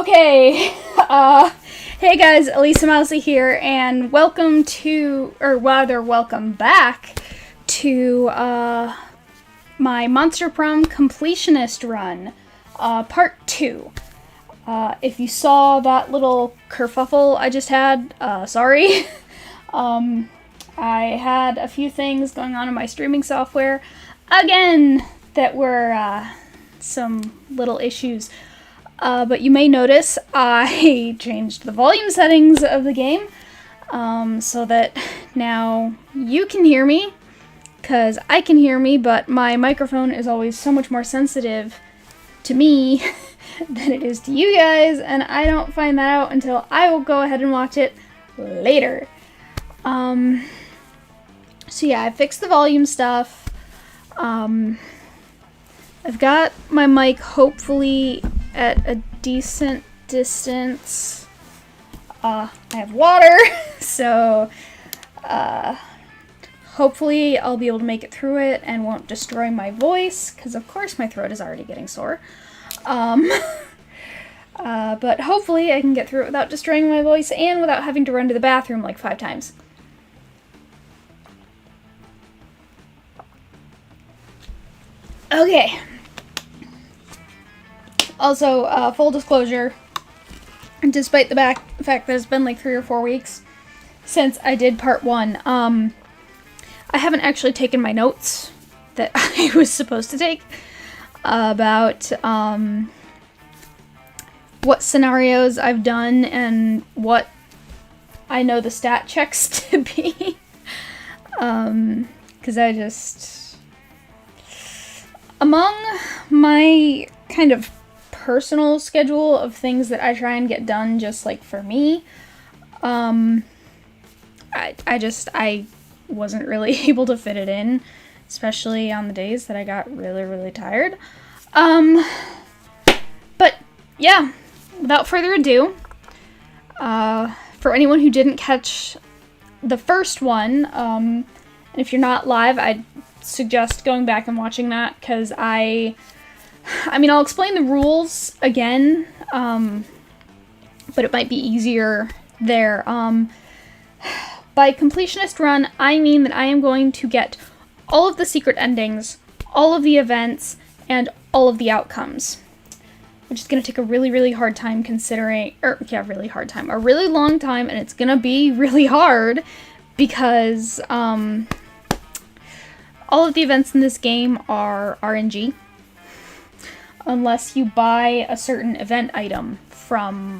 Okay, hey guys, Elisa Mousy here, and welcome back to, my Monster Prom Completionist run, part 2. If you saw that little kerfuffle I just had, sorry. I had a few things going on in my streaming software, again, that were, some little issues. But you may notice I changed the volume settings of the game, so that now you can hear me, because I can hear me, but my microphone is always so much more sensitive to me than it is to you guys, and I don't find that out until I will go ahead and watch it later. So yeah, I fixed the volume stuff. I've got my mic hopefully at a decent distance. I have water, so hopefully I'll be able to make it through it and won't destroy my voice, because of course my throat is already getting sore. But hopefully I can get through it without destroying my voice and without having to run to the bathroom like 5 times. Okay. Also, full disclosure, despite the fact that it's been like 3 or 4 weeks since I did part 1, I haven't actually taken my notes that I was supposed to take about, what scenarios I've done and what I know the stat checks to be, because I just, among my kind of personal schedule of things that I try and get done just like for me, I wasn't really able to fit it in, especially on the days that I got really tired. But yeah, without further ado, for anyone who didn't catch the first one, and if you're not live, I'd suggest going back and watching that, because I'll explain the rules again, but it might be easier there. By completionist run, I mean that I am going to get all of the secret endings, all of the events, and all of the outcomes, which is going to take a really hard time a really long time, and it's going to be really hard, because, all of the events in this game are RNG. Unless you buy a certain event item from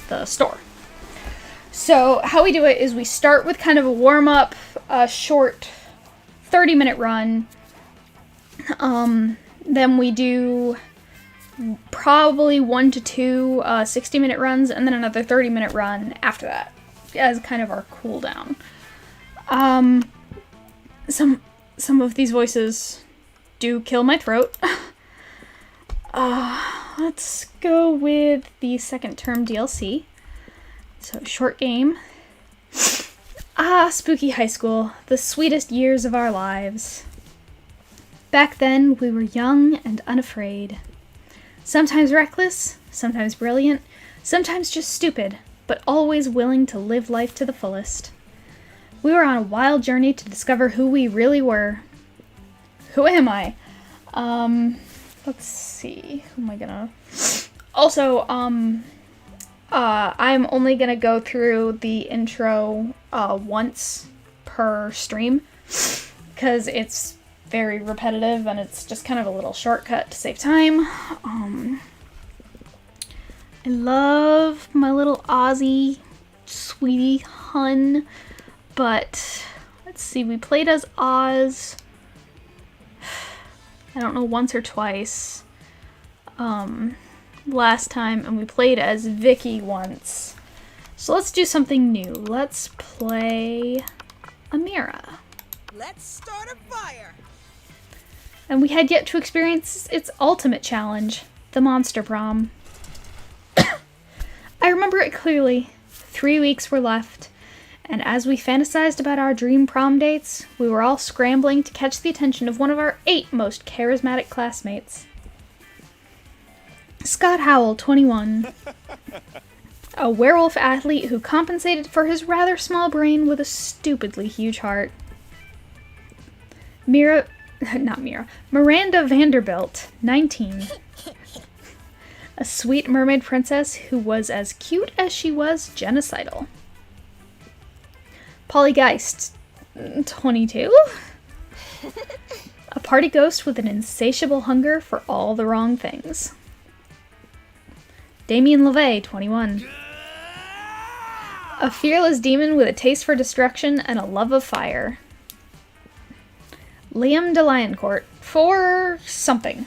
the store. So how we do it is we start with kind of a warm-up, short 30-minute run. Then we do probably 1 to 2 60-minute runs, and then another 30-minute run after that as kind of our cooldown. Some of these voices do kill my throat. Let's go with the second term DLC. So, short game. Spooky high school, the sweetest years of our lives. Back then, we were young and unafraid. Sometimes reckless, sometimes brilliant, sometimes just stupid, but always willing to live life to the fullest. We were on a wild journey to discover who we really were. Who am I? Let's see. Who am I gonna... Also, I'm only gonna go through the intro, once per stream, because it's very repetitive, and it's just kind of a little shortcut to save time. I love my little Aussie sweetie hun, but let's see, we played as Oz, I don't know, once or twice, last time, and we played as Vicky once. So let's do something new. Let's play Amira. Let's start a fire! And we had yet to experience its ultimate challenge, the Monster Prom. I remember it clearly. 3 weeks were left, and as we fantasized about our dream prom dates, we were all scrambling to catch the attention of one of our 8 most charismatic classmates. Scott Howell, 21. A werewolf athlete who compensated for his rather small brain with a stupidly huge heart. Miranda Vanderbilt, 19. A sweet mermaid princess who was as cute as she was genocidal. Polly Geist, 22. A party ghost with an insatiable hunger for all the wrong things. Damien LeVay, 21. A fearless demon with a taste for destruction and a love of fire. Liam de Lioncourt, for something.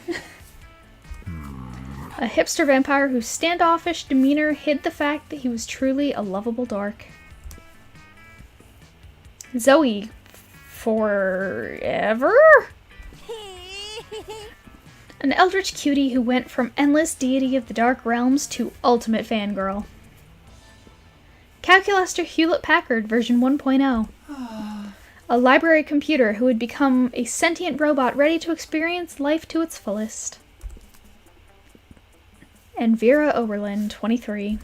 A hipster vampire whose standoffish demeanor hid the fact that he was truly a lovable dork. Zoe, forever? An eldritch cutie who went from endless deity of the dark realms to ultimate fangirl. Calculaster Hewlett-Packard version 1.0. A library computer who would become a sentient robot ready to experience life to its fullest. And Vera Oberlin, 23.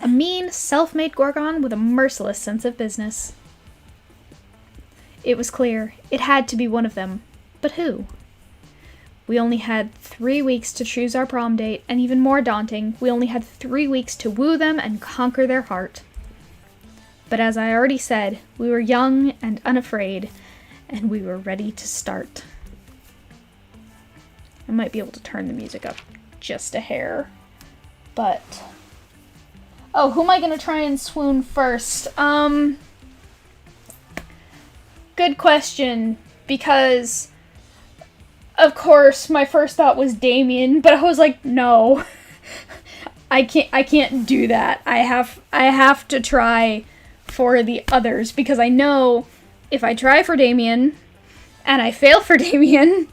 A mean, self-made Gorgon with a merciless sense of business. It was clear. It had to be one of them. But who? We only had 3 weeks to choose our prom date, and even more daunting, we only had 3 weeks to woo them and conquer their heart. But as I already said, we were young and unafraid, and we were ready to start. I might be able to turn the music up just a hair, but... Oh, who am I gonna try and swoon first? Good question, because... Of course, my first thought was Damien, but I was like, no. I can't do that. I have to try for the others, because I know if I try for Damien and I fail for Damien,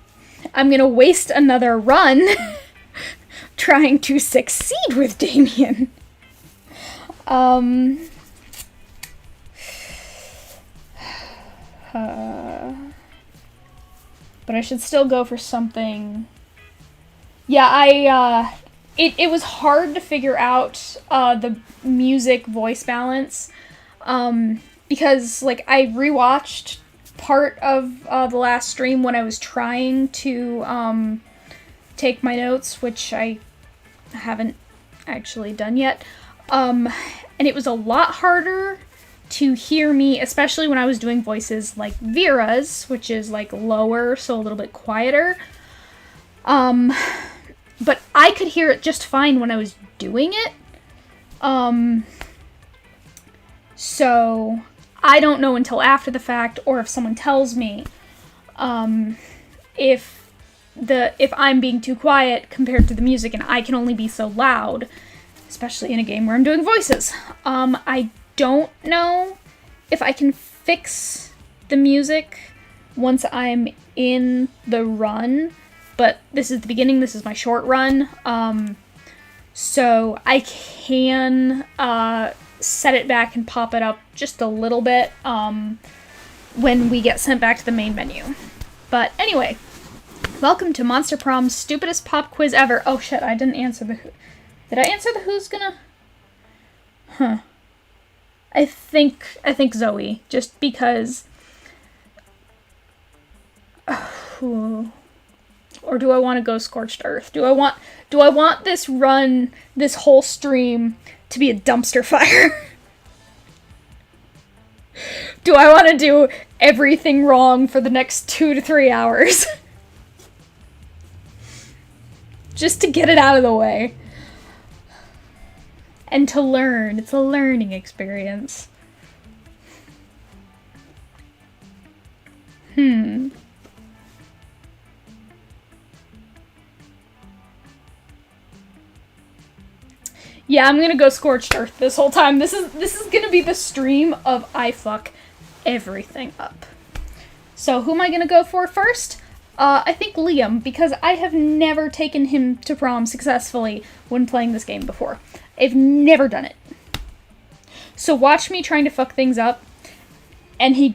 I'm gonna waste another run trying to succeed with Damien. But I should still go for something. Yeah, it was hard to figure out the music voice balance, because like I rewatched part of the last stream when I was trying to take my notes, which I haven't actually done yet, and it was a lot harder to hear me, especially when I was doing voices like Vera's, which is like lower, so a little bit quieter. But I could hear it just fine when I was doing it. So I don't know until after the fact, or if someone tells me, if I'm being too quiet compared to the music, and I can only be so loud, especially in a game where I'm doing voices. I don't know if I can fix the music once I'm in the run, but this is the beginning, this is my short run, so I can set it back and pop it up just a little bit when we get sent back to the main menu. But anyway, welcome to Monster Prom's stupidest pop quiz ever. Oh shit, I didn't answer the who. Did I answer the who's gonna? Huh. I think Zoe, just because. Or do I want to go Scorched Earth? Do I want this run, this whole stream, to be a dumpster fire? Do I want to do everything wrong for the next 2 to 3 hours? Just to get it out of the way. And to learn. It's a learning experience. Yeah, I'm gonna go Scorched Earth this whole time. This is gonna be the stream of I fuck everything up. So who am I gonna go for first? I think Liam, because I have never taken him to prom successfully when playing this game before. I've never done it. So watch me trying to fuck things up, and he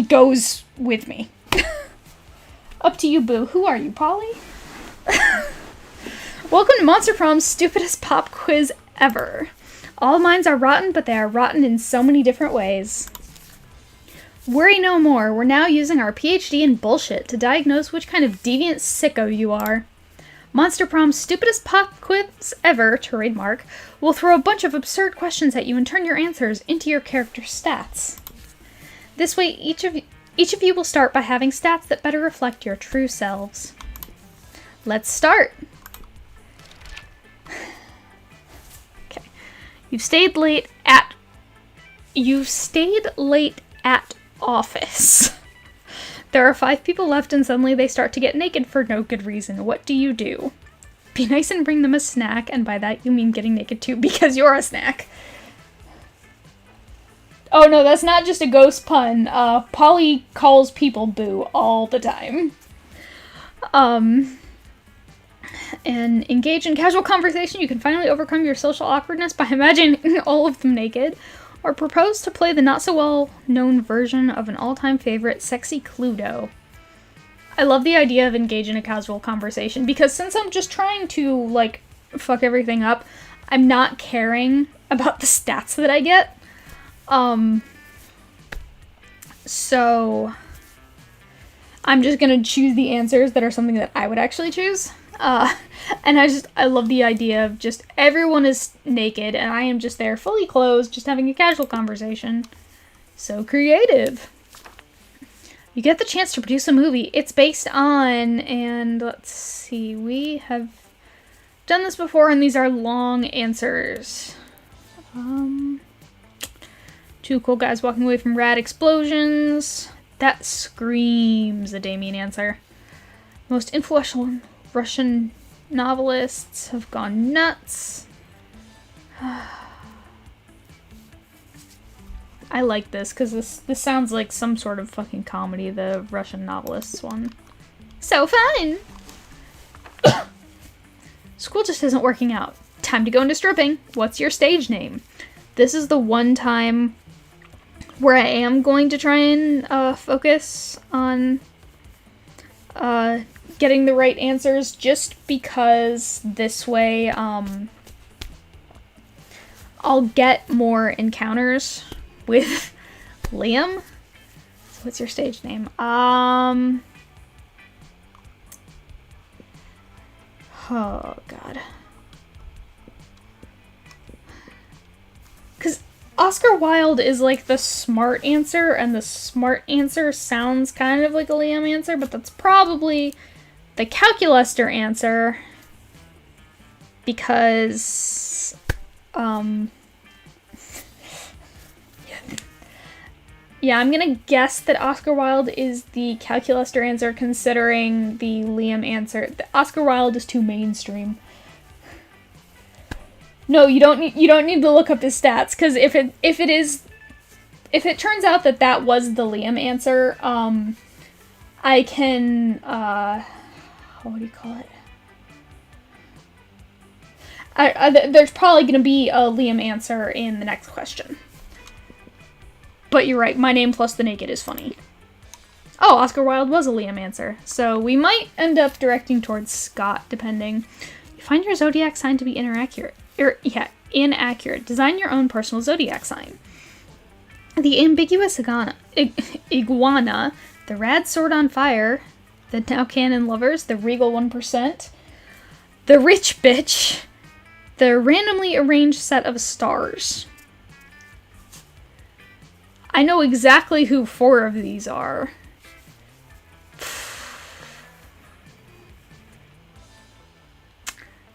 goes with me. Up to you, boo. Who are you, Polly? Welcome to Monster Prom's stupidest pop quiz ever. All minds are rotten, but they are rotten in so many different ways. Worry no more, we're now using our PhD in bullshit to diagnose which kind of deviant sicko you are. Monster Prom's stupidest pop quiz ever, trademark, will throw a bunch of absurd questions at you and turn your answers into your character's stats. This way, each of you will start by having stats that better reflect your true selves. Let's start! Okay. You've stayed late at office. There are 5 people left and suddenly they start to get naked for no good reason. What do? Be nice and bring them a snack, and by that you mean getting naked too, because you're a snack. Oh no, that's not just a ghost pun. Polly calls people boo all the time. And engage in casual conversation. You can finally overcome your social awkwardness by imagining all of them naked. Or propose to play the not-so-well-known version of an all-time favorite, Sexy Cluedo. I love the idea of engage in a casual conversation, because since I'm just trying to, like, fuck everything up, I'm not caring about the stats that I get. So I'm just gonna choose the answers that are something that I would actually choose. And I love the idea of just everyone is naked and I am just there fully clothed, just having a casual conversation. So creative. You get the chance to produce a movie. It's based on, and let's see, we have done this before and these are long answers. 2 cool guys walking away from rad explosions. That screams a Damien answer. Most influential Russian novelists have gone nuts. I like this because this sounds like some sort of fucking comedy, the Russian novelists one. So fun! School just isn't working out. Time to go into stripping. What's your stage name? This is the one time where I am going to try and focus on getting the right answers, just because this way I'll get more encounters with Liam. So what's your stage name? Oh god. Because Oscar Wilde is like the smart answer, and the smart answer sounds kind of like a Liam answer, but that's probably the Calculuster answer, because, yeah, I'm gonna guess that Oscar Wilde is the Calculuster answer, considering the Liam answer. The Oscar Wilde is too mainstream. No, you don't need to look up his stats, because if it turns out that that was the Liam answer, I can, what do you call it? There's probably going to be a Liam answer in the next question. But you're right, my name plus the naked is funny. Oh, Oscar Wilde was a Liam answer. So we might end up directing towards Scott, depending. You find your zodiac sign to be inaccurate. Design your own personal zodiac sign. The ambiguous iguana, the rad sword on fire, the now canon lovers, the regal 1%, the rich bitch, the randomly arranged set of stars. I know exactly who 4 of these are.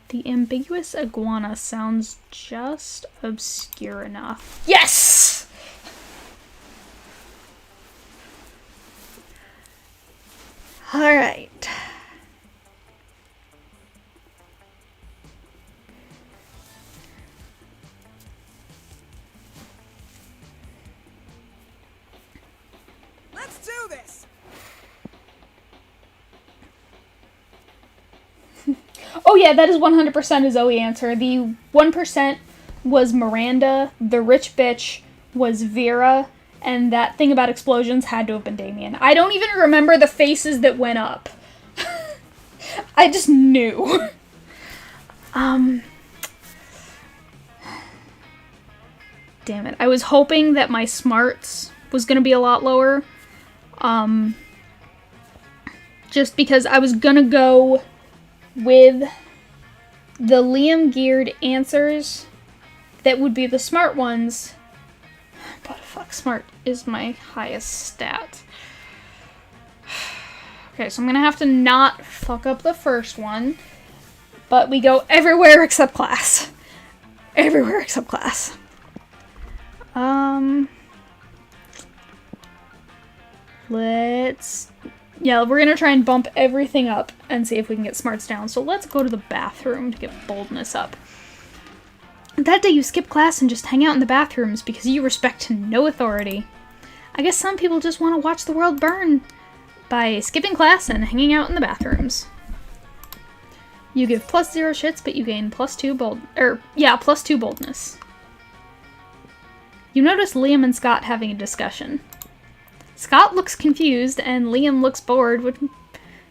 The ambiguous iguana sounds just obscure enough. Yes! Alright. Let's do this. Oh yeah, that is 100% a Zoe answer. The 1% was Miranda, the rich bitch was Vera, and that thing about explosions had to have been Damien. I don't even remember the faces that went up. I just knew. Damn it. I was hoping that my smarts was gonna be a lot lower. Just because I was gonna go with the Liam geared answers that would be the smart ones. But fuck, smart is my highest stat. Okay, so I'm gonna have to not fuck up the first one. But we go everywhere except class. Everywhere except class. Yeah, we're gonna try and bump everything up and see if we can get smarts down. So let's go to the bathroom to get boldness up. That day you skip class and just hang out in the bathrooms because you respect no authority. I guess some people just want to watch the world burn by skipping class and hanging out in the bathrooms. You give +0 shits, but you gain +2 boldness. You notice Liam and Scott having a discussion. Scott looks confused and Liam looks bored, which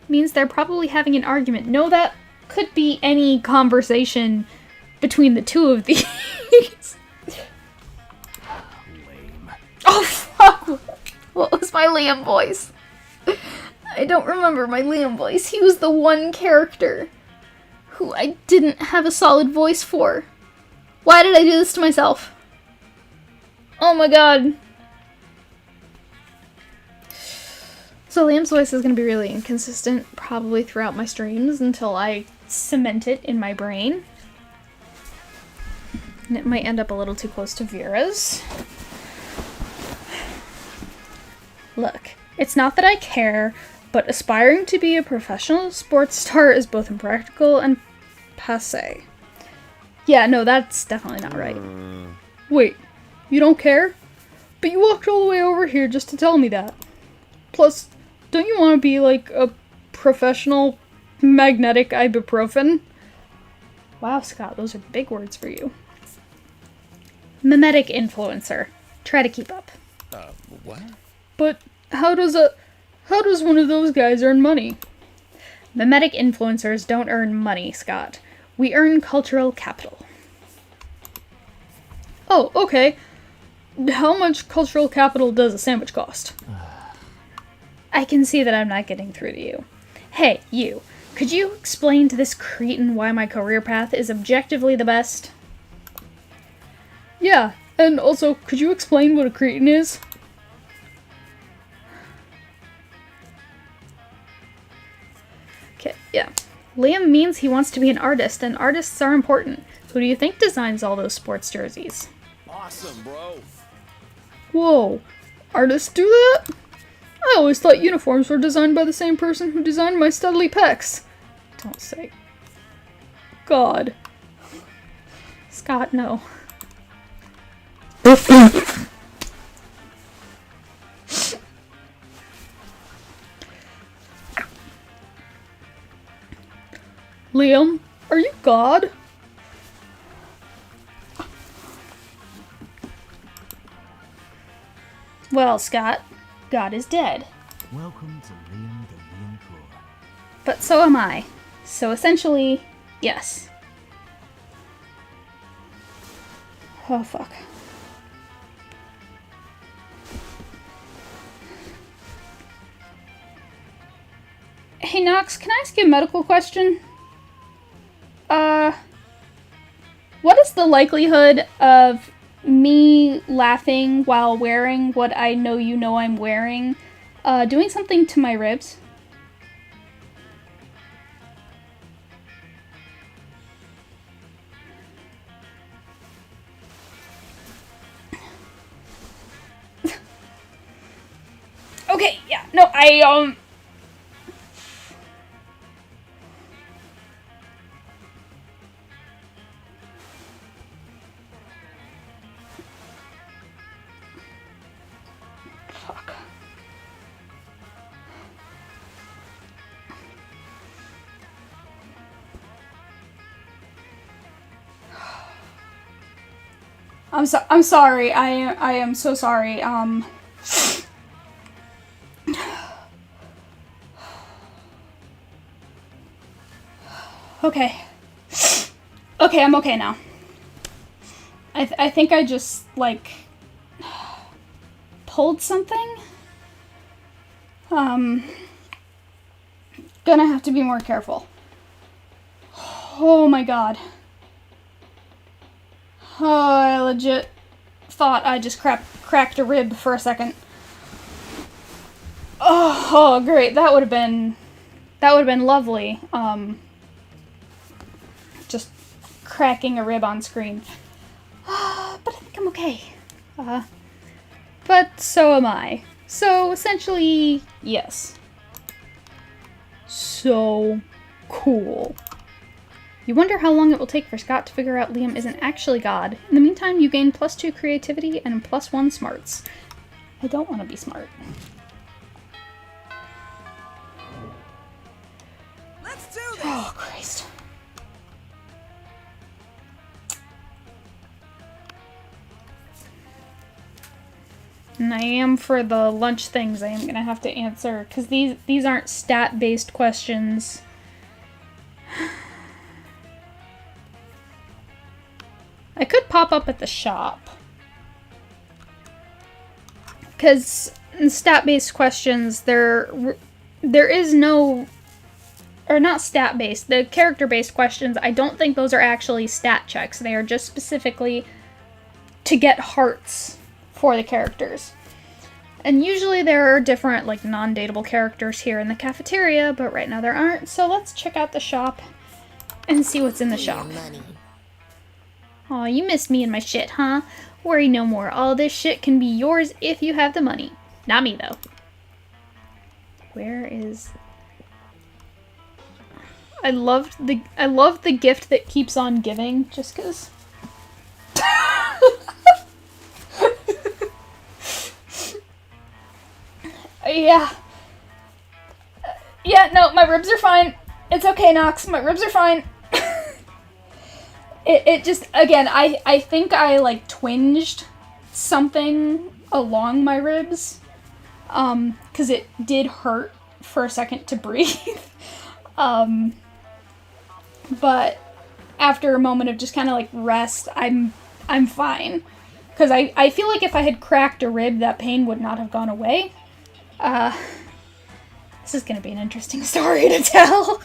means they're probably having an argument. No, that could be any conversation between the two of these. Lame. Oh, fuck! What was my Liam voice? I don't remember my Liam voice. He was the one character who I didn't have a solid voice for. Why did I do this to myself? Oh my god. So Liam's voice is going to be really inconsistent probably throughout my streams until I cement it in my brain. And it might end up a little too close to Vera's. Look, it's not that I care, but aspiring to be a professional sports star is both impractical and passé. Yeah, no, that's definitely not right. Wait, you don't care? But you walked all the way over here just to tell me that. Plus, don't you want to be like a professional magnetic ibuprofen? Wow, Scott, those are big words for you. Mimetic influencer. Try to keep up. What? But how does one of those guys earn money? Mimetic influencers don't earn money, Scott. We earn cultural capital. Oh, okay. How much cultural capital does a sandwich cost? I can see that I'm not getting through to you. Hey, you. Could you explain to this cretin why my career path is objectively the best? Yeah, and also, could you explain what a cretin is? Okay, yeah. Liam means he wants to be an artist, and artists are important. Who do you think designs all those sports jerseys? Awesome, bro. Whoa, artists do that? I always thought uniforms were designed by the same person who designed my studly pecs. Don't say. God. Scott, no. Liam, are you God? Well, Scott, God is dead. Welcome to Liam the Liam Core. But so am I. So essentially, yes. Oh, fuck. Hey, Nox, can I ask you a medical question? What is the likelihood of me laughing while wearing what I know you know I'm wearing, doing something to my ribs? Okay, yeah, no, Fuck. I'm sorry. I am so sorry. Okay. Okay, I'm okay now. I think I just, like, pulled something. Gonna have to be more careful. Oh my god. Oh, I legit thought I just cracked a rib for a second. Oh, great. That would have been lovely. Just cracking a rib on screen. But I think I'm okay. But so am I. So essentially, yes. So cool. You wonder how long it will take for Scott to figure out Liam isn't actually God. In the meantime, you gain +2 creativity and +1 smarts. I don't want to be smart. Let's do this. Oh, Christ. And I am, for the lunch things, I am going to have to answer, because these aren't stat-based questions. I could pop up at the shop. Because in stat-based questions, there is no... Or not stat-based, the character-based questions, I don't think those are actually stat checks. They are just specifically to get hearts for the characters. And usually there are different, like, non-dateable characters here in the cafeteria, but right now there aren't, so let's check out the shop and see what's in the shop. Aw, you missed me and my shit, huh? Worry no more. All this shit can be yours if you have the money. Not me, though. Where is... I love the gift that keeps on giving, just 'cause. Yeah. Yeah, no, my ribs are fine. It's okay, Nox. My ribs are fine. It just, again, I think I, like, twinged something along my ribs. 'Cause it did hurt for a second to breathe. But after a moment of just kind of, like, rest, I'm fine. Because I feel like if I had cracked a rib, that pain would not have gone away. This is gonna be an interesting story to tell.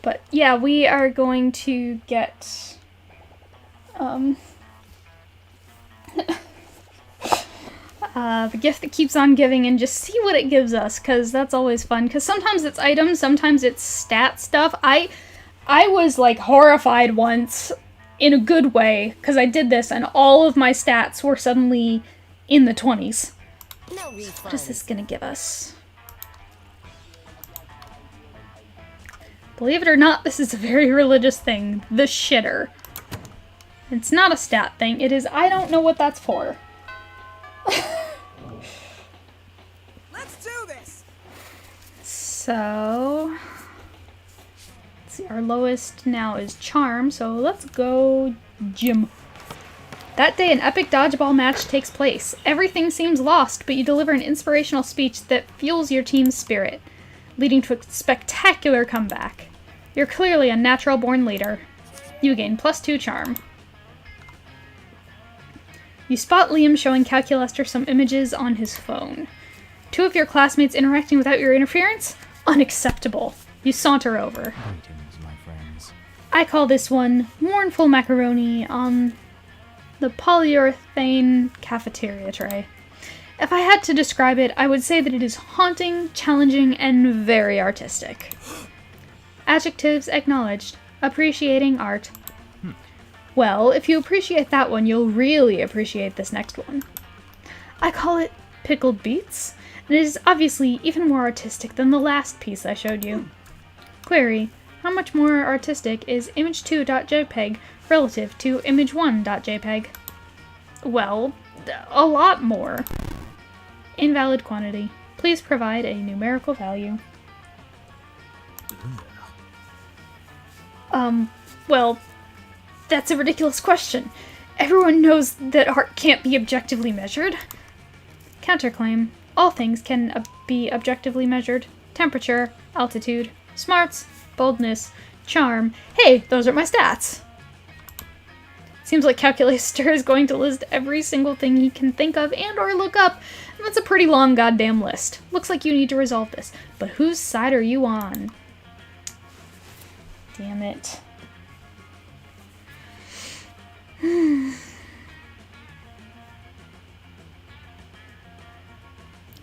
But yeah, we are going to get, the gift that keeps on giving and just see what it gives us, because that's always fun. Because sometimes it's items, sometimes it's stat stuff. I was, like, horrified once, in a good way, because I did this and all of my stats were suddenly in the 20s. No So refunds. what is this gonna give us? Believe it or not, this is a very religious thing. The shitter. It's not a stat thing, it is, I don't know what that's for. Let's do this. So, let's see, our lowest now is Charm, so let's go Gym. That day, an epic dodgeball match takes place. Everything seems lost, but you deliver an inspirational speech that fuels your team's spirit, leading to a spectacular comeback. You're clearly a natural-born leader. You gain +2 Charm. You spot Liam showing Calculester some images on his phone. 2 of your classmates interacting without your interference? Unacceptable. You saunter over. Greetings, my friends. I call this one Mournful Macaroni on the polyurethane cafeteria tray. If I had to describe it, I would say that it is haunting, challenging, and very artistic. Adjectives acknowledged. Appreciating art. Well, if you appreciate that one, you'll really appreciate this next one. I call it Pickled Beets, and it is obviously even more artistic than the last piece I showed you. Query: how much more artistic is image2.jpg relative to image1.jpg? Well, a lot more. Invalid quantity. Please provide a numerical value. Well, that's a ridiculous question. Everyone knows that art can't be objectively measured. Counterclaim. All things can be objectively measured. Temperature, altitude, smarts, boldness, charm. Hey, those are my stats. Seems like Calculator is going to list every single thing he can think of and or look up, and that's a pretty long goddamn list. Looks like you need to resolve this, but whose side are you on? Damn it.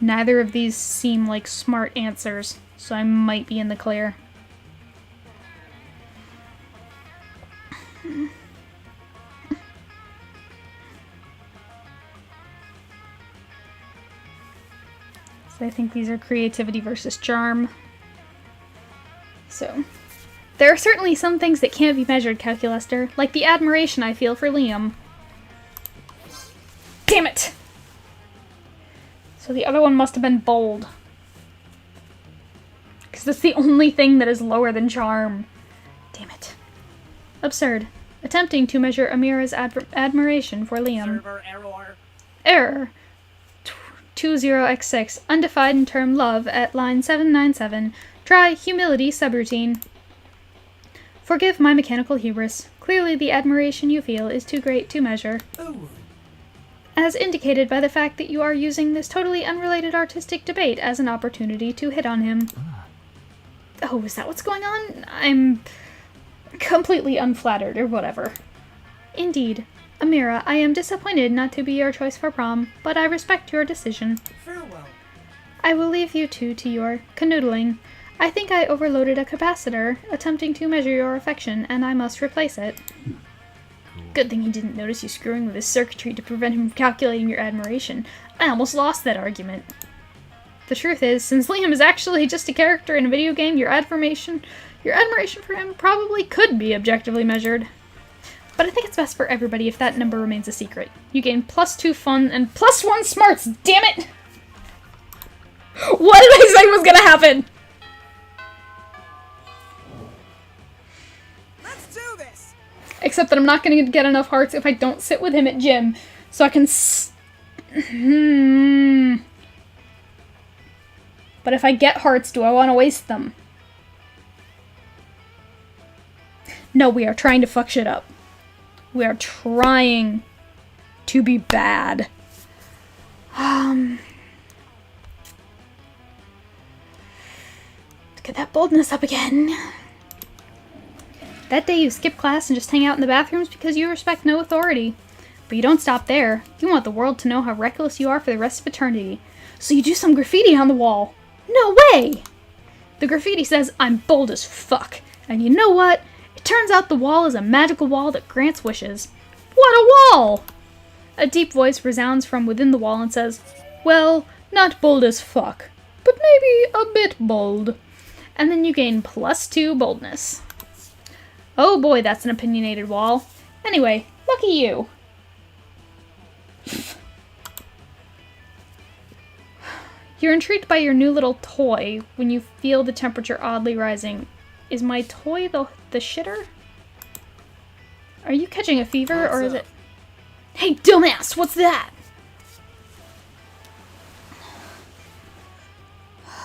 Neither of these seem like smart answers, so I might be in the clear. So I think these are creativity versus charm. So, there are certainly some things that can't be measured, Calculator, like the admiration I feel for Liam. Damn it! So the other one must have been bold. Because that's the only thing that is lower than charm. Damn it. Absurd. Attempting to measure Amira's admiration for Liam. Server error. Error. 20x6. Undefined term love at line 797. Try humility subroutine. Forgive my mechanical hubris. Clearly the admiration you feel is too great to measure. Ooh. As indicated by the fact that you are using this totally unrelated artistic debate as an opportunity to hit on him. Oh, is that what's going on? I'm completely unflattered, or whatever. Indeed. Amira, I am disappointed not to be your choice for prom, but I respect your decision. Farewell. I will leave you two to your canoodling. I think I overloaded a capacitor, attempting to measure your affection, and I must replace it. Good thing he didn't notice you screwing with his circuitry to prevent him from calculating your admiration. I almost lost that argument. The truth is, since Liam is actually just a character in a video game, your admiration for him probably could be objectively measured. But I think it's best for everybody if that number remains a secret. You gain +2 fun and +1 smarts, damn it! What did I say was gonna happen? Let's do this. Except that I'm not gonna get enough hearts if I don't sit with him at gym, so I can But if I get hearts, do I want to waste them? No, we are trying to fuck shit up. We are trying to be bad. Let's get that boldness up again. That day you skip class and just hang out in the bathrooms because you respect no authority. But you don't stop there. You want the world to know how reckless you are for the rest of eternity. So you do some graffiti on the wall. No way! The graffiti says, I'm bold as fuck. And you know what? It turns out the wall is a magical wall that grants wishes. What a wall! A deep voice resounds from within the wall and says, well, not bold as fuck, but maybe a bit bold. And then you gain +2 boldness. Oh boy, that's an opinionated wall. Anyway, lucky you. You're intrigued by your new little toy when you feel the temperature oddly rising. Is my toy the shitter? Are you catching a fever, or is it... Hey, dumbass, what's that?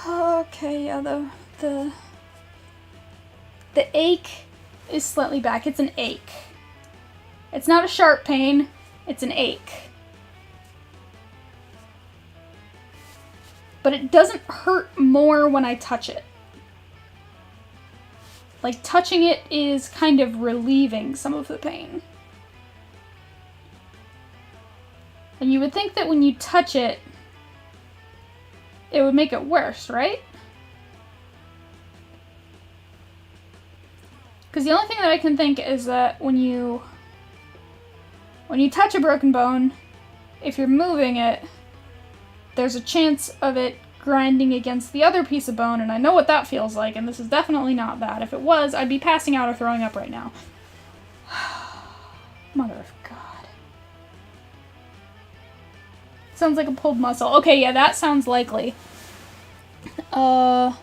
Okay, yeah, the ache is slightly back. It's an ache. It's not a sharp pain, it's an ache. But it doesn't hurt more when I touch it. Like, touching it is kind of relieving some of the pain. And you would think that when you touch it, it would make it worse, right? Because the only thing that I can think is that when you touch a broken bone, if you're moving it, there's a chance of it grinding against the other piece of bone, and I know what that feels like, and this is definitely not that. If it was, I'd be passing out or throwing up right now. Mother of God. Sounds like a pulled muscle. Okay, yeah, that sounds likely. Will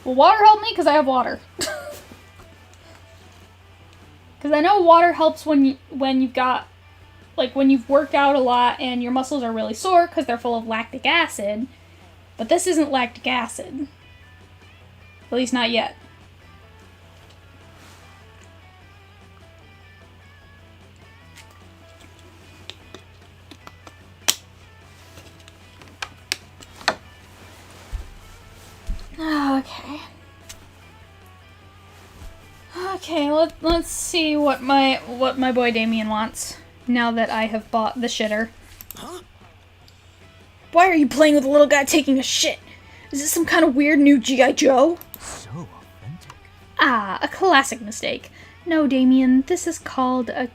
water help me? Because I have water. Because Because I know water helps when you've got, like, when you've worked out a lot and your muscles are really sore because they're full of lactic acid. But this isn't lactic acid. At least not yet. Okay. Okay, let's see what my boy Damien wants now that I have bought the shitter. Huh? Why are you playing with a little guy taking a shit? Is this some kind of weird new G.I. Joe? So authentic. Ah, a classic mistake. No, Damien, this is called a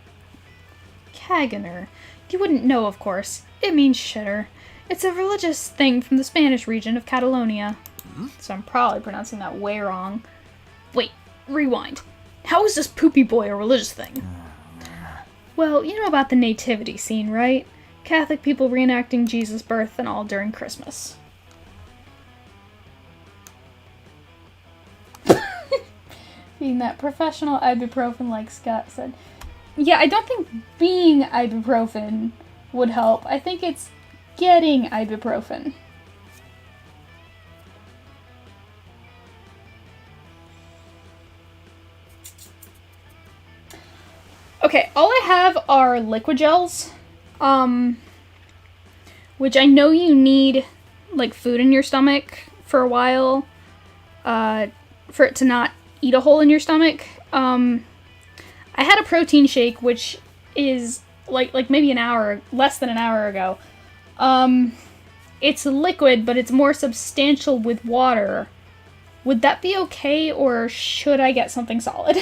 caganer. You wouldn't know, of course. It means shitter. It's a religious thing from the Spanish region of Catalonia. So I'm probably pronouncing that way wrong. Wait, rewind. How is this poopy boy a religious thing? Well, you know about the nativity scene, right? Catholic people reenacting Jesus' birth and all during Christmas. Being that professional ibuprofen, like Scott said. Yeah, I don't think being ibuprofen would help. I think it's getting ibuprofen. Okay, all I have are liquid gels, which I know you need, like, food in your stomach for a while, for it to not eat a hole in your stomach. I had a protein shake, which is, like maybe an hour, less than an hour ago. It's liquid, but it's more substantial with water. Would that be okay, or should I get something solid?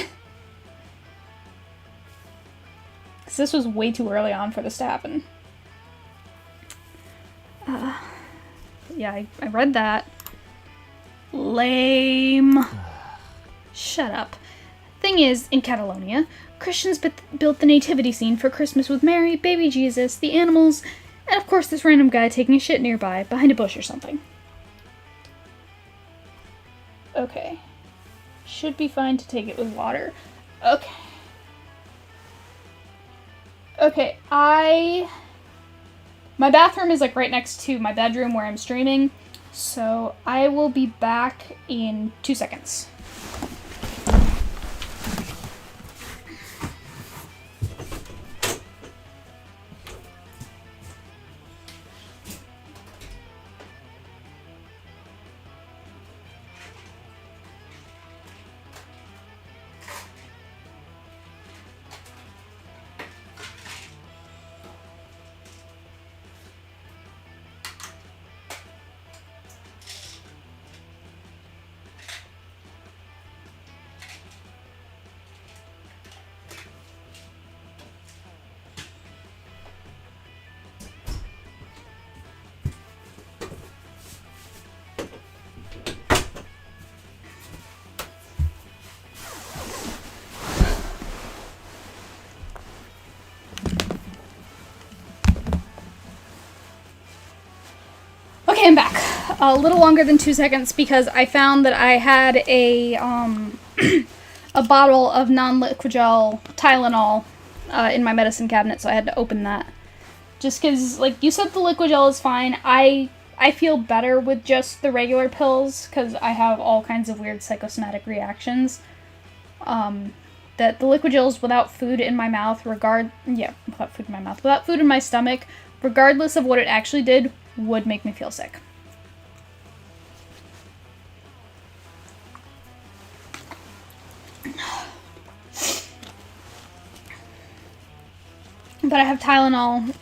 Because this was way too early on for this to happen. Yeah, I read that. Lame. Shut up. Thing is, in Catalonia, Christians built the nativity scene for Christmas with Mary, baby Jesus, the animals, and of course this random guy taking a shit nearby, behind a bush or something. Okay. Should be fine to take it with water. Okay. Okay, my bathroom is, like, right next to my bedroom where I'm streaming, so I will be back in 2 seconds. Okay, I'm back. A little longer than 2 seconds because I found that I had a a bottle of non-liquid gel Tylenol in my medicine cabinet, so I had to open that. Just because, like, you said the liquid gel is fine. I feel better with just the regular pills because I have all kinds of weird psychosomatic reactions. That the liquid gels without food in my mouth, without food in my stomach, regardless of what it actually did, would make me feel sick. But I have Tylenol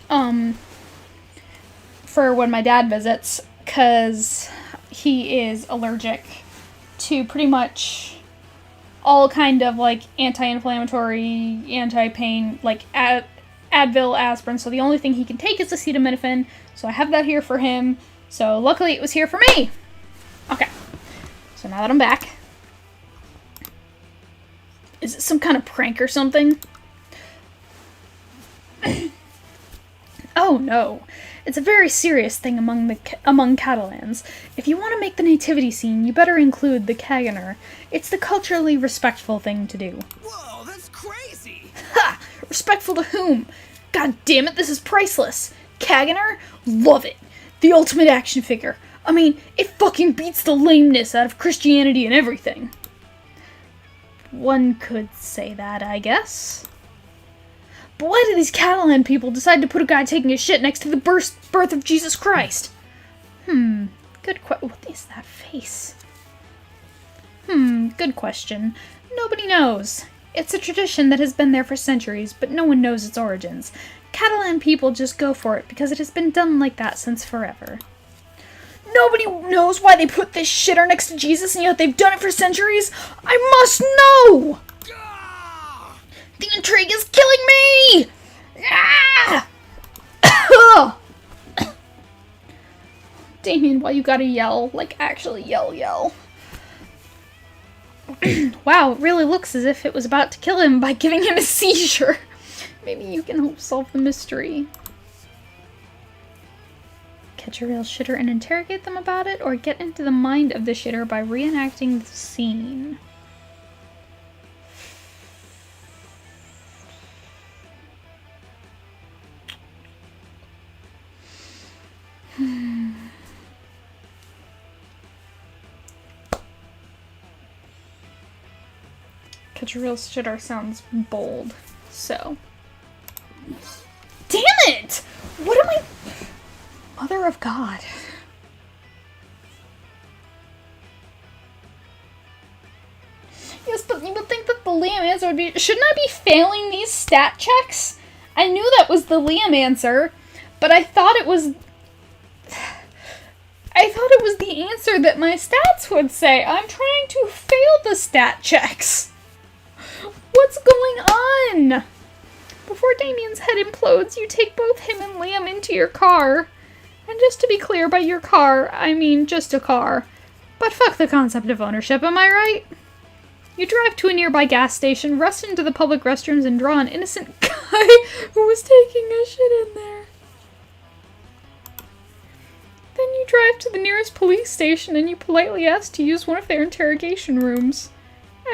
for when my dad visits, because he is allergic to pretty much all kind of, like, anti-inflammatory, anti-pain, like Advil, aspirin, so the only thing he can take is acetaminophen, so I have that here for him. So luckily it was here for me! Okay, so now that I'm back, is it some kind of prank or something? Oh no, it's a very serious thing among Catalans. If you want to make the nativity scene, you better include the caganer. It's the culturally respectful thing to do. Whoa, that's crazy! Respectful to whom? God damn it, this is priceless. Kaganer? Love it. The ultimate action figure. I mean, it fucking beats the lameness out of Christianity and everything. One could say that, I guess. But why do these Catalan people decide to put a guy taking a shit next to the birth of Jesus Christ? Good question. What is that face? Good question. Nobody knows. It's a tradition that has been there for centuries, but no one knows its origins. Catalan people just go for it because it has been done like that since forever. Nobody knows why they put this shitter next to Jesus, and yet they've done it for centuries? I must know! The intrigue is killing me! Ah! Damien, why you gotta yell? Like, actually yell. Wow, it really looks as if it was about to kill him by giving him a seizure. Maybe you can help solve the mystery. Catch a real shitter and interrogate them about it, or get into the mind of the shitter by reenacting the scene. Catch a real shitter sounds bold, so. Damn it! What am I... Mother of God. Yes, but you would think that the Liam answer would be... Shouldn't I be failing these stat checks? I knew that was the Liam answer, but I thought it was... the answer that my stats would say. I'm trying to fail the stat checks. What's going on? Before Damien's head implodes, you take both him and Liam into your car. And just to be clear, by your car, I mean just a car. But fuck the concept of ownership, am I right? You drive to a nearby gas station, rust into the public restrooms, and draw an innocent guy who was taking a shit in there. Then you drive to the nearest police station and you politely ask to use one of their interrogation rooms.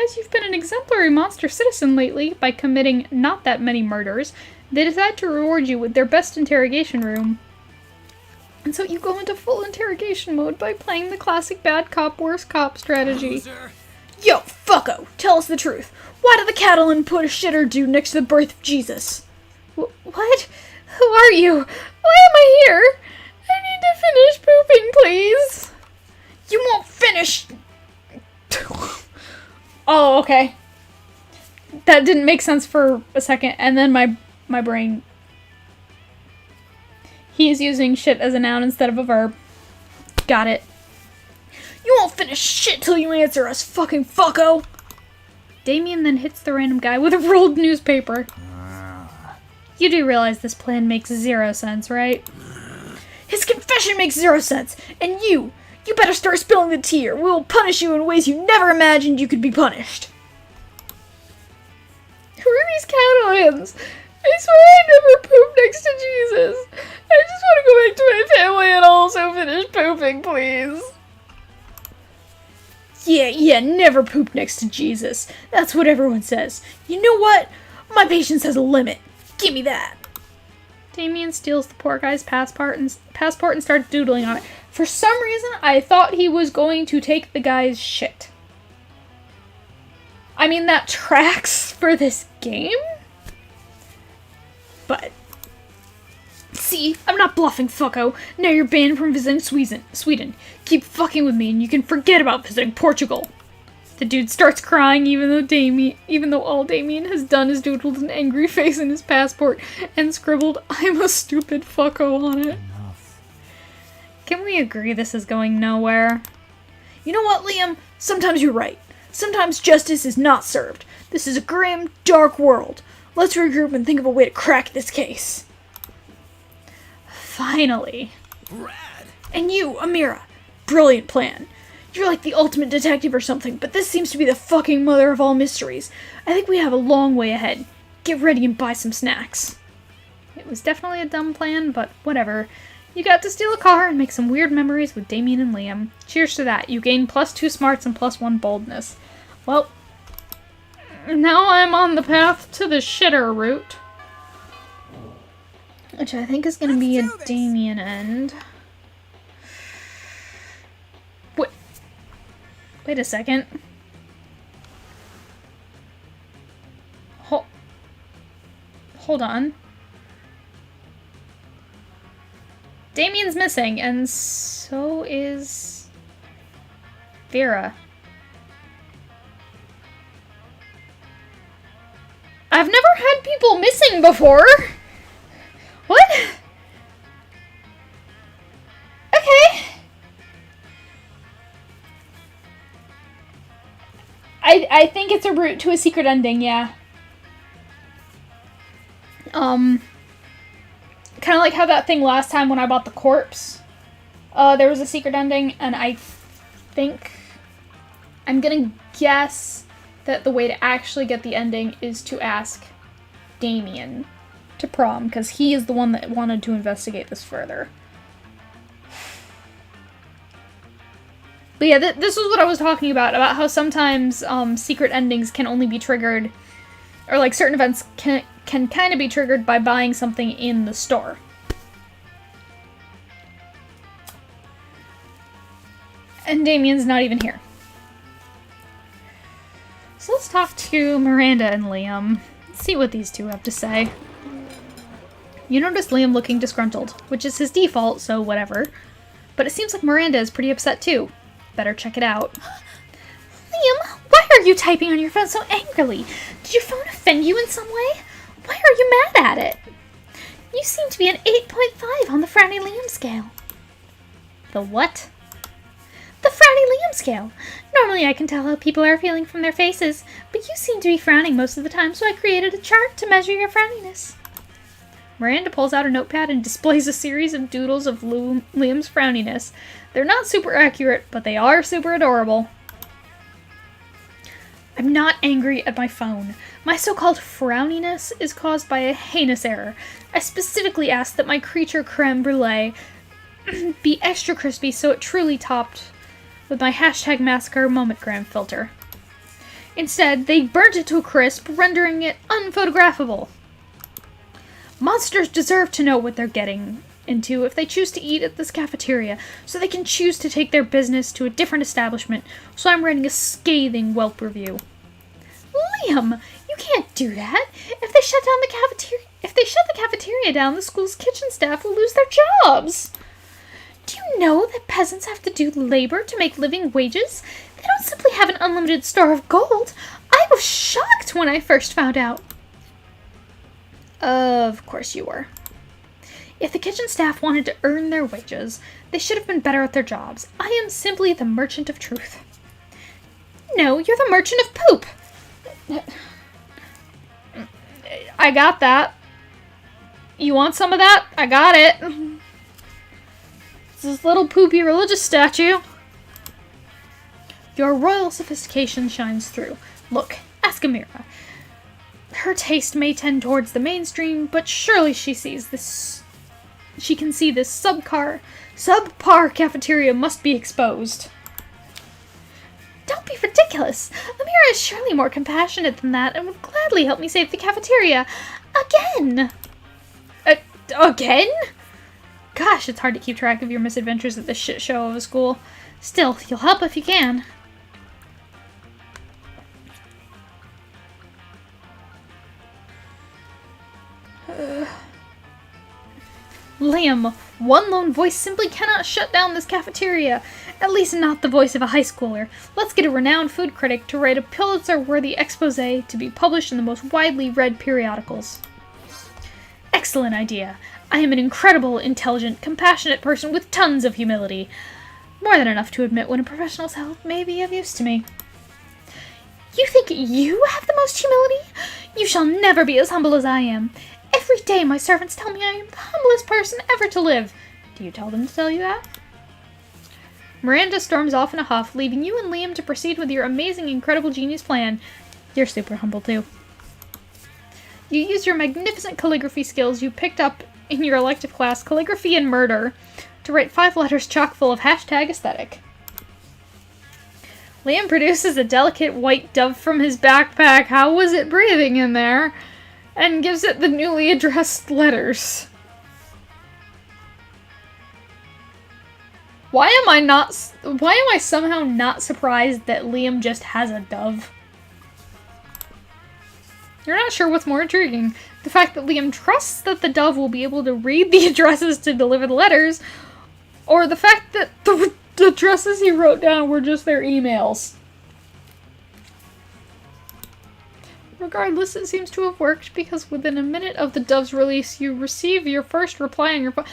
As you've been an exemplary monster citizen lately by committing not that many murders, they decide to reward you with their best interrogation room. And so you go into full interrogation mode by playing the classic bad cop, worst cop strategy. Yo, fucko, tell us the truth. Why did the Catalan put a shitter dude next to the birth of Jesus? What? Who are you? Why am I here? I need to finish pooping, please. You won't finish... Oh, okay. That didn't make sense for a second, and then my brain... He is using shit as a noun instead of a verb. Got it. You won't finish shit till you answer us, fucking fucko! Damien then hits the random guy with a rolled newspaper. You do realize this plan makes 0 sense, right? His confession makes 0 sense, and you better start spilling the tea or we will punish you in ways you never imagined you could be punished. Who are these Catalans? I swear I never pooped next to Jesus. I just want to go back to my family and also finish pooping, please. Yeah, never poop next to Jesus. That's what everyone says. You know what? My patience has a limit. Give me that. Damien steals the poor guy's passport and starts doodling on it. For some reason, I thought he was going to take the guy's shit. I mean, that tracks for this game? But... See, I'm not bluffing, fucko. Now you're banned from visiting Sweden. Keep fucking with me and you can forget about visiting Portugal. The dude starts crying even though all Damien has done is doodled an angry face in his passport and scribbled, "I'm a stupid fucko" on it. Enough. Can we agree this is going nowhere? You know what, Liam? Sometimes you're right. Sometimes justice is not served. This is a grim, dark world. Let's regroup and think of a way to crack this case. Finally. Brad! And you, Amira. Brilliant plan. You're like the ultimate detective or something, but this seems to be the fucking mother of all mysteries. I think we have a long way ahead. Get ready and buy some snacks. It was definitely a dumb plan, but whatever. You got to steal a car and make some weird memories with Damien and Liam. Cheers to that. You gain +2 smarts and +1 boldness. Well, now I'm on the path to the shitter route. Which I think is going to be a Damien end. Wait a second. Hold on. Damien's missing, and so is Vera. I've never had people missing before. What? Okay. I think it's a route to a secret ending, yeah. Kind of like how that thing last time when I bought the corpse. There was a secret ending, and I think... I'm gonna guess that the way to actually get the ending is to ask Damien to prom, because he is the one that wanted to investigate this further. But yeah, this was what I was talking about how sometimes secret endings can only be triggered, or like certain events can kind of be triggered by buying something in the store. And Damien's not even here. So let's talk to Miranda and Liam. Let's see what these two have to say. You notice Liam looking disgruntled, which is his default, so whatever. But it seems like Miranda is pretty upset too. Better check it out. Liam, why are you typing on your phone so angrily? Did your phone offend you in some way? Why are you mad at it? You seem to be an 8.5 on the Frowny Liam scale. The what? The Frowny Liam scale. Normally I can tell how people are feeling from their faces, but you seem to be frowning most of the time, so I created a chart to measure your frowniness. Miranda pulls out a notepad and displays a series of doodles of Liam's frowniness. They're not super accurate, but they are super adorable. I'm not angry at my phone. My so-called frowniness is caused by a heinous error. I specifically asked that my creature creme brulee be extra crispy so it truly topped with my hashtag massacre momentgram filter. Instead, they burnt it to a crisp, rendering it unphotographable. Monsters deserve to know what they're getting into if they choose to eat at this cafeteria, so they can choose to take their business to a different establishment, so I'm writing a scathing Yelp review. Liam, you can't do that. If they shut the cafeteria down, the school's kitchen staff will lose their jobs. Do you know that peasants have to do labor to make living wages? They don't simply have an unlimited store of gold. I was shocked when I first found out. Of course you were. If the kitchen staff wanted to earn their wages, they should have been better at their jobs. I am simply the merchant of truth. No, you're the merchant of poop. I got that. You want some of that? I got it. It's this little poopy religious statue. Your royal sophistication shines through. Look, ask Amira. Her taste may tend towards the mainstream, but surely she can see this subpar cafeteria must be exposed. Don't be ridiculous. Amira is surely more compassionate than that and would gladly help me save the cafeteria. Again! Again? Gosh, it's hard to keep track of your misadventures at this shit show of a school. Still, you'll help if you can. Liam, one lone voice simply cannot shut down this cafeteria. At least not the voice of a high schooler. Let's get a renowned food critic to write a Pulitzer-worthy expose to be published in the most widely read periodicals. Excellent idea. I am an incredible, intelligent, compassionate person with tons of humility. More than enough to admit when a professional's help may be of use to me. You think you have the most humility? You shall never be as humble as I am. Every day my servants tell me I am the humblest person ever to live. Do you tell them to tell you that? Miranda storms off in a huff, leaving you and Liam to proceed with your amazing, incredible genius plan. You're super humble too. You use your magnificent calligraphy skills you picked up in your elective class, Calligraphy and Murder, to write 5 letters chock full of hashtag aesthetic. Liam produces a delicate white dove from his backpack. How was it breathing in there? And gives it the newly addressed letters. Why am I somehow not surprised that Liam just has a dove? You're not sure what's more intriguing. The fact that Liam trusts that the dove will be able to read the addresses to deliver the letters, or the fact that the addresses he wrote down were just their emails. Regardless, it seems to have worked, because within a minute of the dove's release, you receive your first reply on your phone.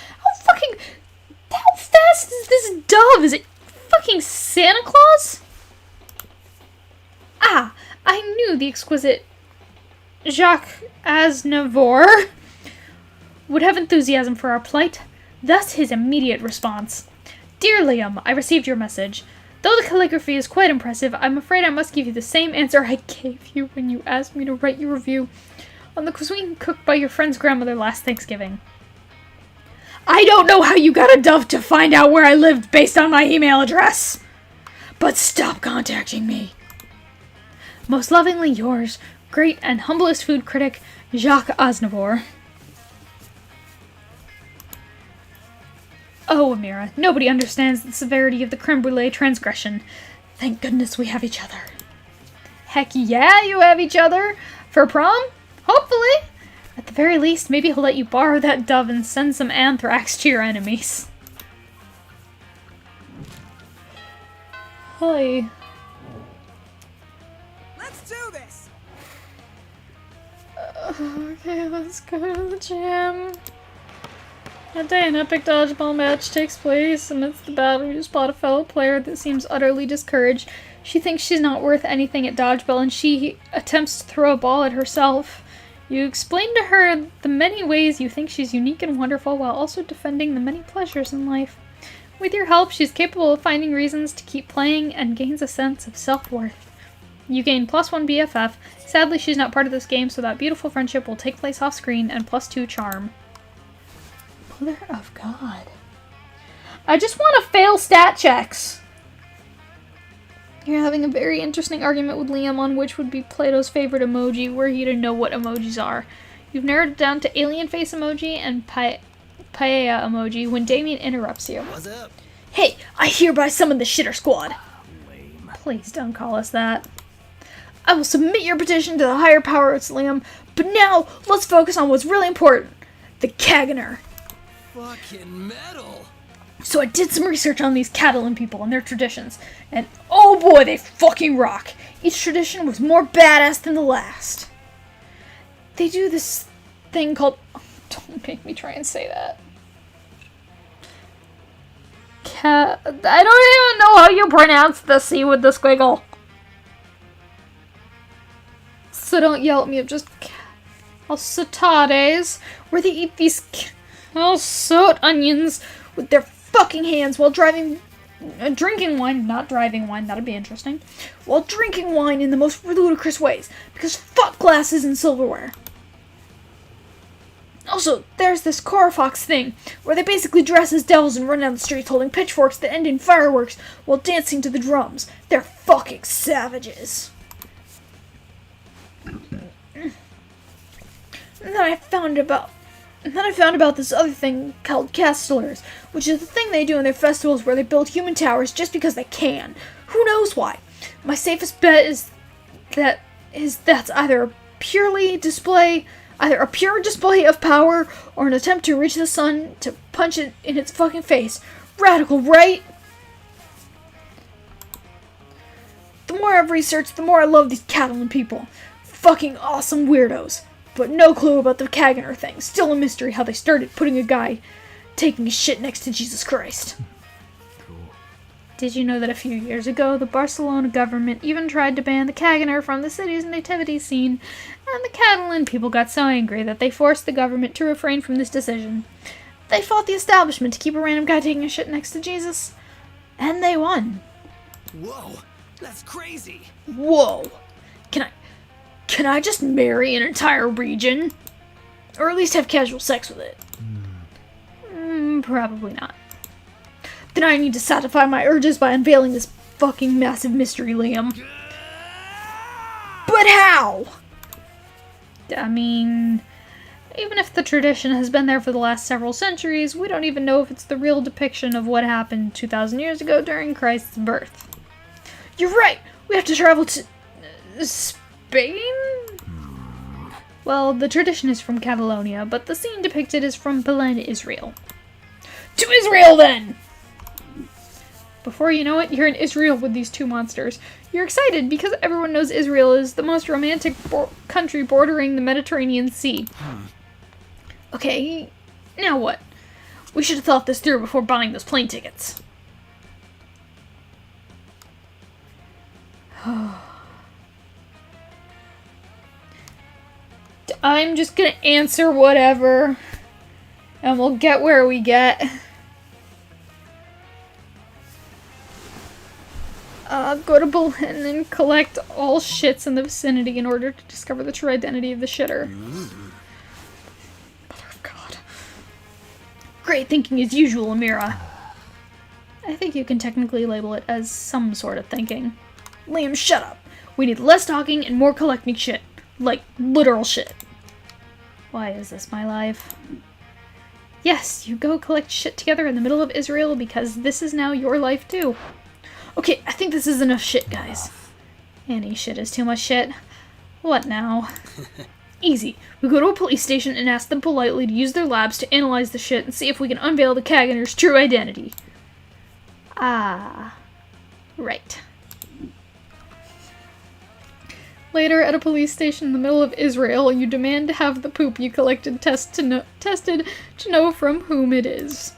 How fast is this dove? Is it fucking Santa Claus? Ah, I knew the exquisite Jacques Aznavour would have enthusiasm for our plight. Thus his immediate response. Dear Liam, I received your message. Though the calligraphy is quite impressive, I'm afraid I must give you the same answer I gave you when you asked me to write your review on the cuisine cooked by your friend's grandmother last Thanksgiving. I don't know how you got a dove to find out where I lived based on my email address, but stop contacting me. Most lovingly yours, great and humblest food critic, Jacques Aznavour. Oh, Amira, nobody understands the severity of the creme brulee transgression. Thank goodness we have each other. Heck yeah, you have each other. For prom? Hopefully. At the very least, maybe he'll let you borrow that dove and send some anthrax to your enemies. Hi. Let's do this. Okay, let's go to the gym. That day, an epic dodgeball match takes place. Amidst the battle, you spot a fellow player that seems utterly discouraged. She thinks she's not worth anything at dodgeball, and she attempts to throw a ball at herself. You explain to her the many ways you think she's unique and wonderful, while also defending the many pleasures in life. With your help, she's capable of finding reasons to keep playing and gains a sense of self-worth. You gain +1 BFF. Sadly, she's not part of this game, so that beautiful friendship will take place off-screen, and +2 charm. Mother of God. I just want to fail stat checks. You're having a very interesting argument with Liam on which would be Plato's favorite emoji, were he to know what emojis are. You've narrowed it down to alien face emoji and paella emoji when Damien interrupts you. What's up? Hey, I hereby summon the shitter squad. Lame. Please don't call us that. I will submit your petition to the higher powers, Liam, but now let's focus on what's really important. The Kaganer. Fucking metal. So I did some research on these Catalan people and their traditions, and oh boy, they fucking rock. Each tradition was more badass than the last. They do this thing called... Don't make me try and say that. I don't even know how you pronounce the C with the squiggle. So don't yell at me, I'm just... Saltades, where they eat these salt onions with their fucking hands while drinking wine, not driving wine, that'd be interesting, while drinking wine in the most ludicrous ways, because fuck glasses and silverware. Also, there's this Corofox thing, where they basically dress as devils and run down the streets holding pitchforks that end in fireworks while dancing to the drums. They're fucking savages. And then I found about this other thing called Castellers, which is the thing they do in their festivals where they build human towers just because they can. Who knows why? My safest bet is that's either a pure display of power or an attempt to reach the sun to punch it in its fucking face. Radical, right? The more I've researched, the more I love these Catalan people. Fucking awesome weirdos. But no clue about the Kaganer thing. Still a mystery how they started putting a guy taking a shit next to Jesus Christ. Cool. Did you know that a few years ago, the Barcelona government even tried to ban the Kaganer from the city's nativity scene, and the Catalan people got so angry that they forced the government to refrain from this decision. They fought the establishment to keep a random guy taking a shit next to Jesus, and they won. Whoa, that's crazy. Whoa. Can I just marry an entire region? Or at least have casual sex with it? Probably not. Then I need to satisfy my urges by unveiling this fucking massive mystery, Liam. But how? I mean, Even if the tradition has been there for the last several centuries, we don't even know if it's the real depiction of what happened 2,000 years ago during Christ's birth. You're right! We have to travel to... Spain? Well, the tradition is from Catalonia, but the scene depicted is from Belen, Israel. To Israel, then! Before you know it, you're in Israel with these two monsters. You're excited because everyone knows Israel is the most romantic country bordering the Mediterranean Sea. Okay, now what? We should have thought this through before buying those plane tickets. I'm just gonna answer whatever, and we'll get where we get. Go to Berlin and collect all shits in the vicinity in order to discover the true identity of the shitter. Mother of God. Great thinking as usual, Amira. I think you can technically label it as some sort of thinking. Liam, shut up. We need less talking and more collecting shit. Like, literal shit. Why is this my life? Yes, you go collect shit together in the middle of Israel because this is now your life too. Okay, I think this is enough shit, guys. Any shit is too much shit. What now? Easy. We go to a police station and ask them politely to use their labs to analyze the shit and see if we can unveil the Kaganer's true identity. Ah. Right. Later, at a police station in the middle of Israel, you demand to have the poop you collected tested to know from whom it is.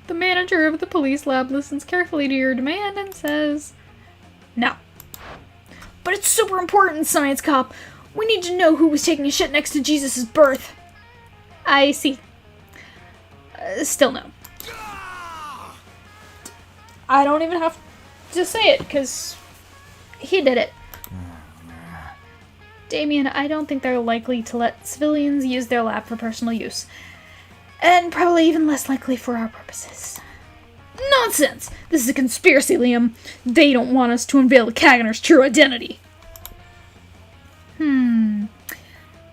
The manager of the police lab listens carefully to your demand and says, "No." But it's super important, Science Cop. We need to know who was taking a shit next to Jesus' birth. I see. Still no. I don't even have to say it, because he did it. Damien, I don't think they're likely to let civilians use their lab for personal use. And probably even less likely for our purposes. Nonsense! This is a conspiracy, Liam. They don't want us to unveil the Kaganer's true identity. I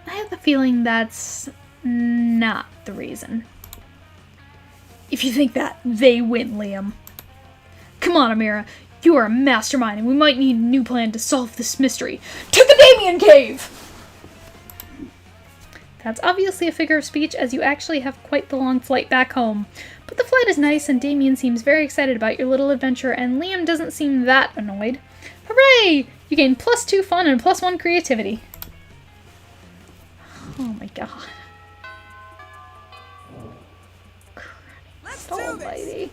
have the feeling that's not the reason. If you think that, they win, Liam. Come on, Amira. You are a mastermind, and we might need a new plan to solve this mystery. To the Damien Cave! That's obviously a figure of speech, as you actually have quite the long flight back home. But the flight is nice, and Damien seems very excited about your little adventure, and Liam doesn't seem that annoyed. Hooray! You gain +2 fun and +1 creativity. Oh my god. Let's Christ do almighty. this.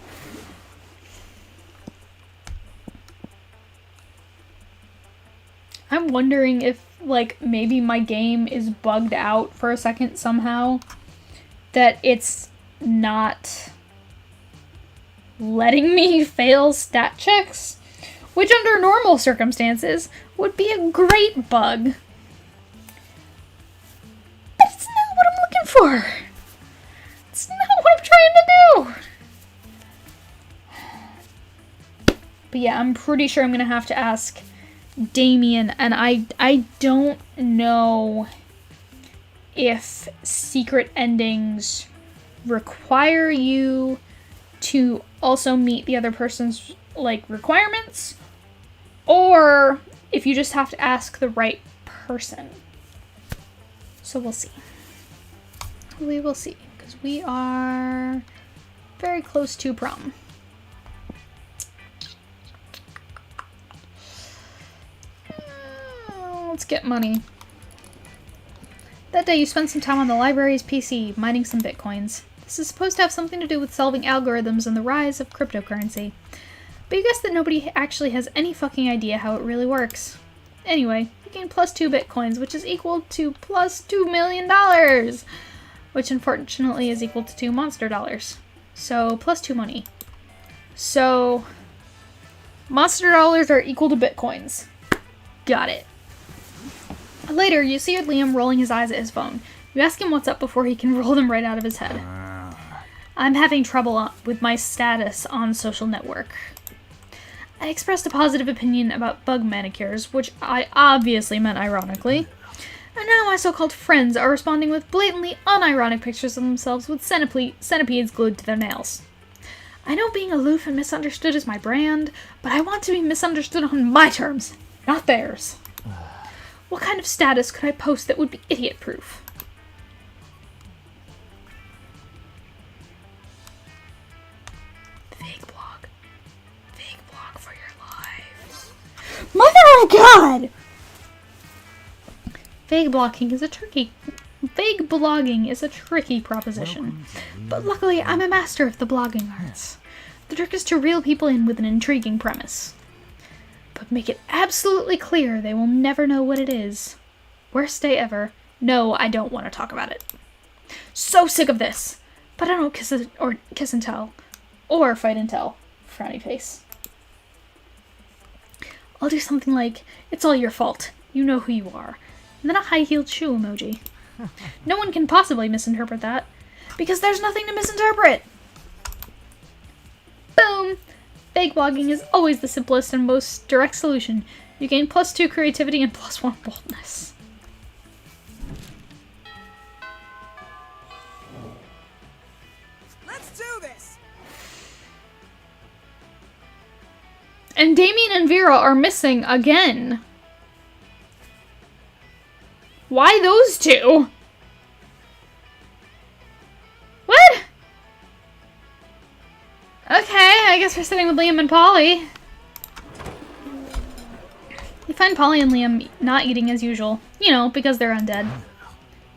I'm wondering if, like, maybe my game is bugged out for a second somehow. That it's not letting me fail stat checks. Which, under normal circumstances, would be a great bug. But it's not what I'm looking for. It's not what I'm trying to do. But yeah, I'm pretty sure I'm gonna have to ask Damien, and I don't know if secret endings require you to also meet the other person's, like, requirements, or if you just have to ask the right person. So we'll see. We will see, because we are very close to prom. Let's get money. That day you spent some time on the library's PC, mining some bitcoins. This is supposed to have something to do with solving algorithms and the rise of cryptocurrency. But you guess that nobody actually has any fucking idea how it really works. Anyway, you gain +2 bitcoins, which is equal to +$2 million! Which unfortunately is equal to 2 monster dollars. So, +2 money. So, monster dollars are equal to bitcoins. Got it. Later, you see Liam rolling his eyes at his phone. You ask him what's up before he can roll them right out of his head. I'm having trouble with my status on social network. I expressed a positive opinion about bug manicures, which I obviously meant ironically. And now my so-called friends are responding with blatantly unironic pictures of themselves with centipedes glued to their nails. I know being aloof and misunderstood is my brand, but I want to be misunderstood on my terms, not theirs. What kind of status could I post that would be idiot-proof? Fake blog. Fake blog for your life. Mother of God! Vague blogging is a tricky proposition. But luckily, I'm a master of the blogging arts. The trick is to reel people in with an intriguing premise. But make it absolutely clear they will never know what it is. Worst day ever. No, I don't want to talk about it. So sick of this. But I don't kiss and tell. Or fight and tell. Frowny face. I'll do something like, it's all your fault. You know who you are. And then a high-heeled shoe emoji. No one can possibly misinterpret that. Because there's nothing to misinterpret! Boom! Fake blogging is always the simplest and most direct solution. You gain +2 creativity and +1 boldness. Let's do this. And Damien and Vera are missing again. Why those two? What? Okay, I guess we're sitting with Liam and Polly. You find Polly and Liam not eating as usual. You know, because they're undead.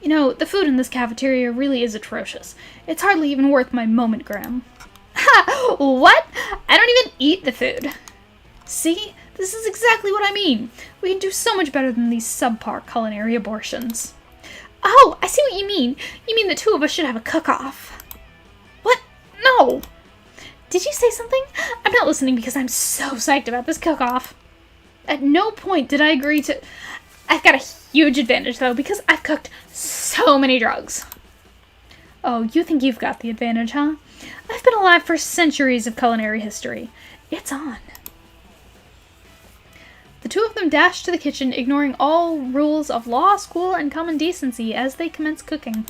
You know, the food in this cafeteria really is atrocious. It's hardly even worth my moment, Graham. Ha! What? I don't even eat the food. See? This is exactly what I mean. We can do so much better than these subpar culinary abortions. Oh, I see what you mean. You mean the two of us should have a cook-off. What? No! Did you say something? I'm not listening because I'm so psyched about this cook-off. At no point did I agree to... I've got a huge advantage, though, because I've cooked so many drugs. Oh, you think you've got the advantage, huh? I've been alive for centuries of culinary history. It's on. The two of them dash to the kitchen, ignoring all rules of law, school, and common decency as they commence cooking.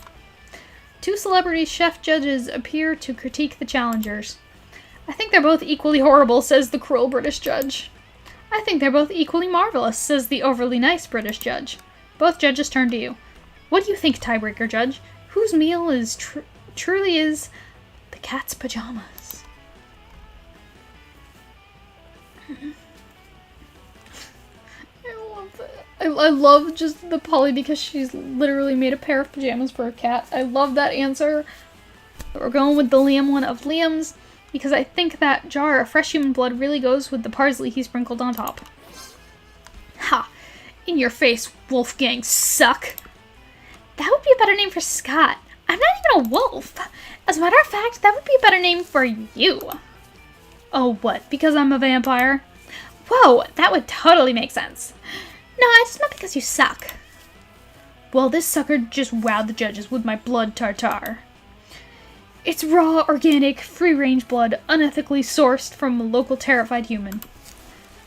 Two celebrity chef judges appear to critique the challengers. I think they're both equally horrible, says the cruel British judge. I think they're both equally marvelous, says the overly nice British judge. Both judges turn to you. What do you think, tiebreaker judge? Whose meal is truly is the cat's pajamas? I love just the Polly because she's literally made a pair of pajamas for a cat. I love that answer. But we're going with the Liam one of Liam's because I think that jar of fresh human blood really goes with the parsley he sprinkled on top. Ha! In your face, Wolfgang suck! That would be a better name for Scott. I'm not even a wolf. As a matter of fact, that would be a better name for you. Oh, what? Because I'm a vampire? Whoa, that would totally make sense. No, I just meant because you suck. Well, this sucker just wowed the judges with my blood tartare. It's raw, organic, free-range blood, unethically sourced from a local terrified human.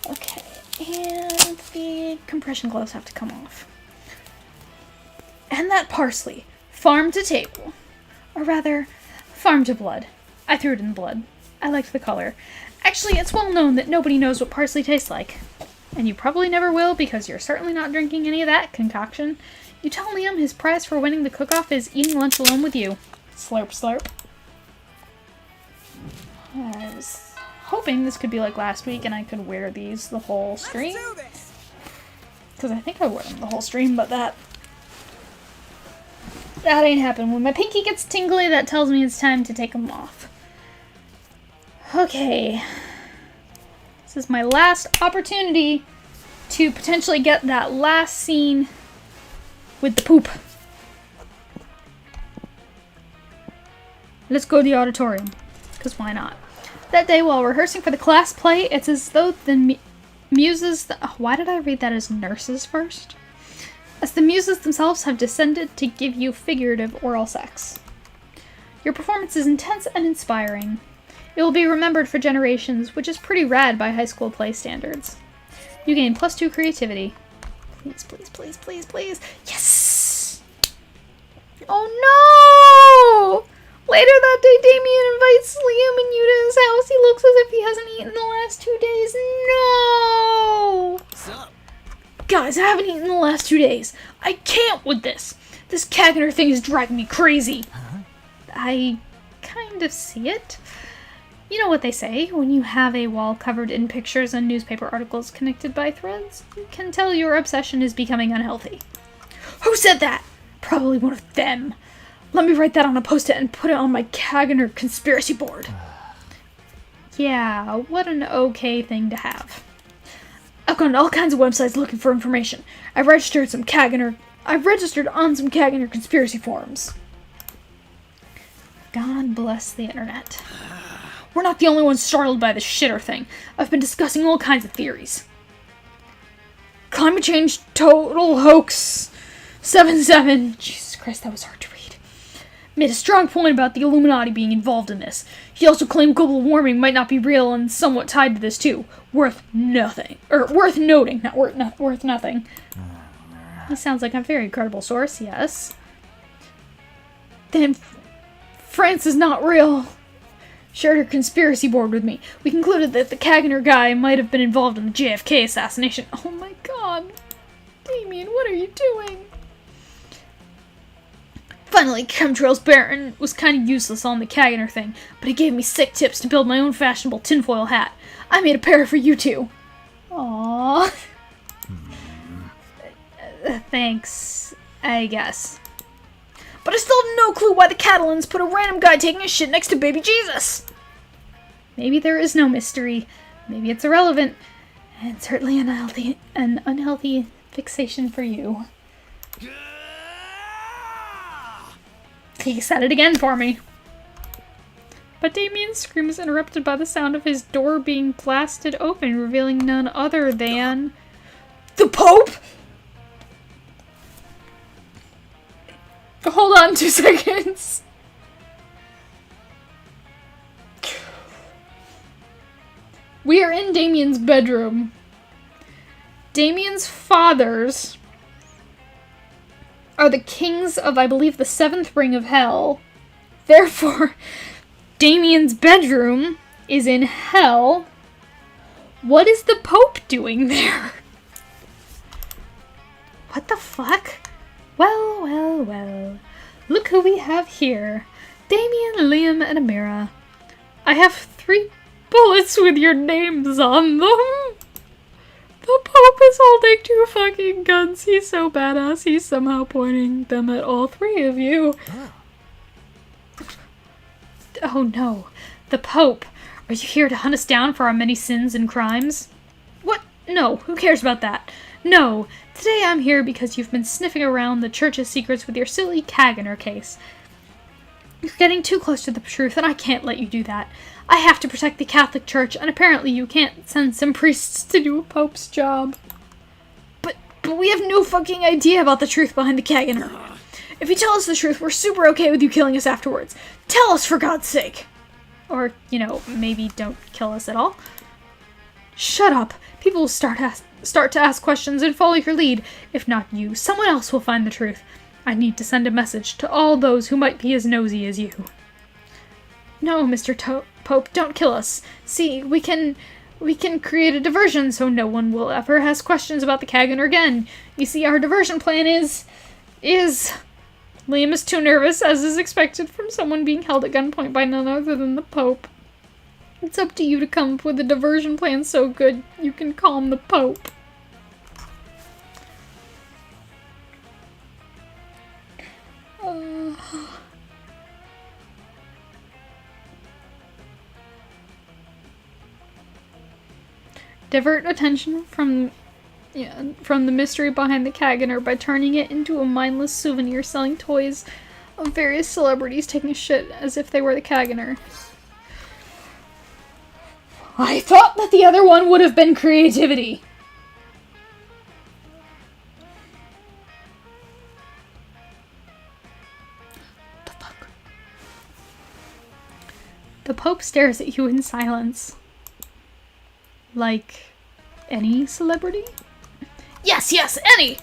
Okay, and the compression gloves have to come off. And that parsley, farm to table. Or rather, farm to blood. I threw it in blood. I liked the color. Actually, it's well known that nobody knows what parsley tastes like. And you probably never will because you're certainly not drinking any of that concoction. You tell Liam his prize for winning the cook-off is eating lunch alone with you. Slurp, slurp. I was hoping this could be like last week and I could wear these the whole stream. Let's do this. Because I think I wore them the whole stream, but that ain't happened. When my pinky gets tingly, that tells me it's time to take them off. Okay. This is my last opportunity to potentially get that last scene with the poop. Let's go to the auditorium, because why not? That day, while rehearsing for the class play, it's as though the muses... why did I read that as nurses first? As the muses themselves have descended to give you figurative oral sex. Your performance is intense and inspiring. It will be remembered for generations, which is pretty rad by high school play standards. You gain +2 creativity. Please, please, please, please, please. Yes! Oh no! Later that day, Damien invites Liam and you to his house. He looks as if he hasn't eaten the last 2 days. No! What's up? Guys, I haven't eaten the last 2 days. I can't with this. This Caganer thing is driving me crazy. I kind of see it. You know what they say, when you have a wall covered in pictures and newspaper articles connected by threads, you can tell your obsession is becoming unhealthy. Who said that? Probably one of them. Let me write that on a post-it and put it on my Caganer conspiracy board. Yeah, what an okay thing to have. I've gone to all kinds of websites looking for information. I've registered on some Caganer conspiracy forums. God bless the internet. We're not the only ones startled by this shitter thing. I've been discussing all kinds of theories. Climate change total hoax 77. Jesus Christ, that was hard to read. Made a strong point about the Illuminati being involved in this. He also claimed global warming might not be real and somewhat tied to this too. Worth nothing. Worth noting, not worth nothing. He sounds like a very credible source, yes. Then France is not real. Shared her conspiracy board with me. We concluded that the Caganer guy might have been involved in the JFK assassination. Oh my god. Damien, what are you doing? Finally, Chemtrails Baron was kind of useless on the Caganer thing, but he gave me sick tips to build my own fashionable tinfoil hat. I made a pair for you two. Aww. Thanks, I guess. But I still have no clue why the Catalans put a random guy taking a shit next to baby Jesus. Maybe there is no mystery. Maybe it's irrelevant. And certainly an unhealthy fixation for you. He said it again for me. But Damien's scream is interrupted by the sound of his door being blasted open, revealing none other than... the Pope? Hold on 2 seconds. We are in Damien's bedroom. Damien's fathers are the kings of, I believe, the 7th ring of hell. Therefore, Damien's bedroom is in hell. What is the Pope doing there? What the fuck? Well, well, well. Look who we have here. Damien, Liam, and Amira. I have 3 bullets with your names on them. The Pope is holding 2 fucking guns. He's so badass. He's somehow pointing them at all 3 of you. Oh no. The Pope. Are you here to hunt us down for our many sins and crimes? What? No. Who cares about that? No. Today I'm here because you've been sniffing around the church's secrets with your silly Caganer case. You're getting too close to the truth, and I can't let you do that. I have to protect the Catholic Church, and apparently you can't send some priests to do a Pope's job. But we have no fucking idea about the truth behind the Caganer. If you tell us the truth, we're super okay with you killing us afterwards. Tell us, for God's sake! Or, you know, maybe don't kill us at all. Shut up. People will start to ask questions and follow your lead. If not you, someone else will find the truth. I need to send a message to all those who might be as nosy as you. No, Mr. Pope, don't kill us. See, we can create a diversion so no one will ever ask questions about the Caganer again. You see, our diversion plan is... Liam is too nervous, as is expected from someone being held at gunpoint by none other than the Pope. It's up to you to come up with a diversion plan so good you can calm the Pope. Divert attention from the mystery behind the Caganer by turning it into a mindless souvenir selling toys of various celebrities taking a shit as if they were the Caganer. I thought that the other one would have been creativity. The fuck? The Pope stares at you in silence. Like any celebrity? Yes, yes, any!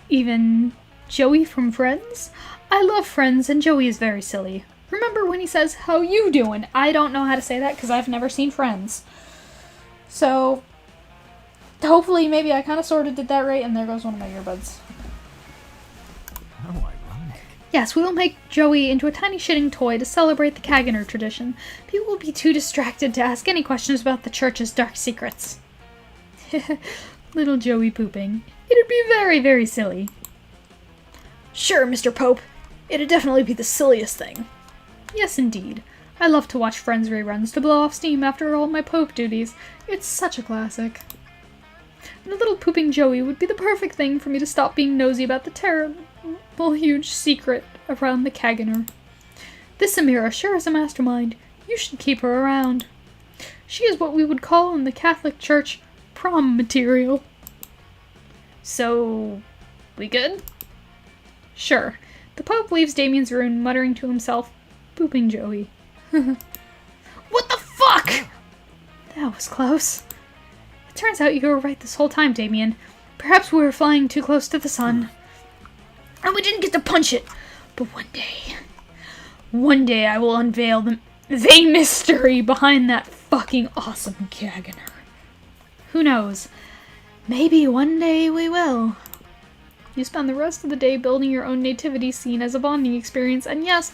Even Joey from Friends? I love Friends, and Joey is very silly. Remember when he says, "How you doing?" I don't know how to say that because I've never seen Friends. So, hopefully, maybe I kind of sort of did that right, and there goes one of my earbuds. How ironic. Yes, we will make Joey into a tiny shitting toy to celebrate the Kaganer tradition. People will be too distracted to ask any questions about the church's dark secrets. Little Joey pooping. It'd be very, very silly. Sure, Mr. Pope. It'd definitely be the silliest thing. Yes, indeed. I love to watch Friends reruns to blow off steam after all my Pope duties. It's such a classic. And a little pooping Joey would be the perfect thing for me to stop being nosy about the terrible, huge secret around the Kaganer. This Amira sure is a mastermind. You should keep her around. She is what we would call in the Catholic Church prom material. So, we good? Sure. The Pope leaves Damien's room, muttering to himself, "Pooping Joey." What the fuck?! That was close. It turns out you were right this whole time, Damien. Perhaps we were flying too close to the sun. And we didn't get to punch it. But one day I will unveil the mystery behind that fucking awesome Kaganer. Who knows? Maybe one day we will. You spend the rest of the day building your own nativity scene as a bonding experience, and yes,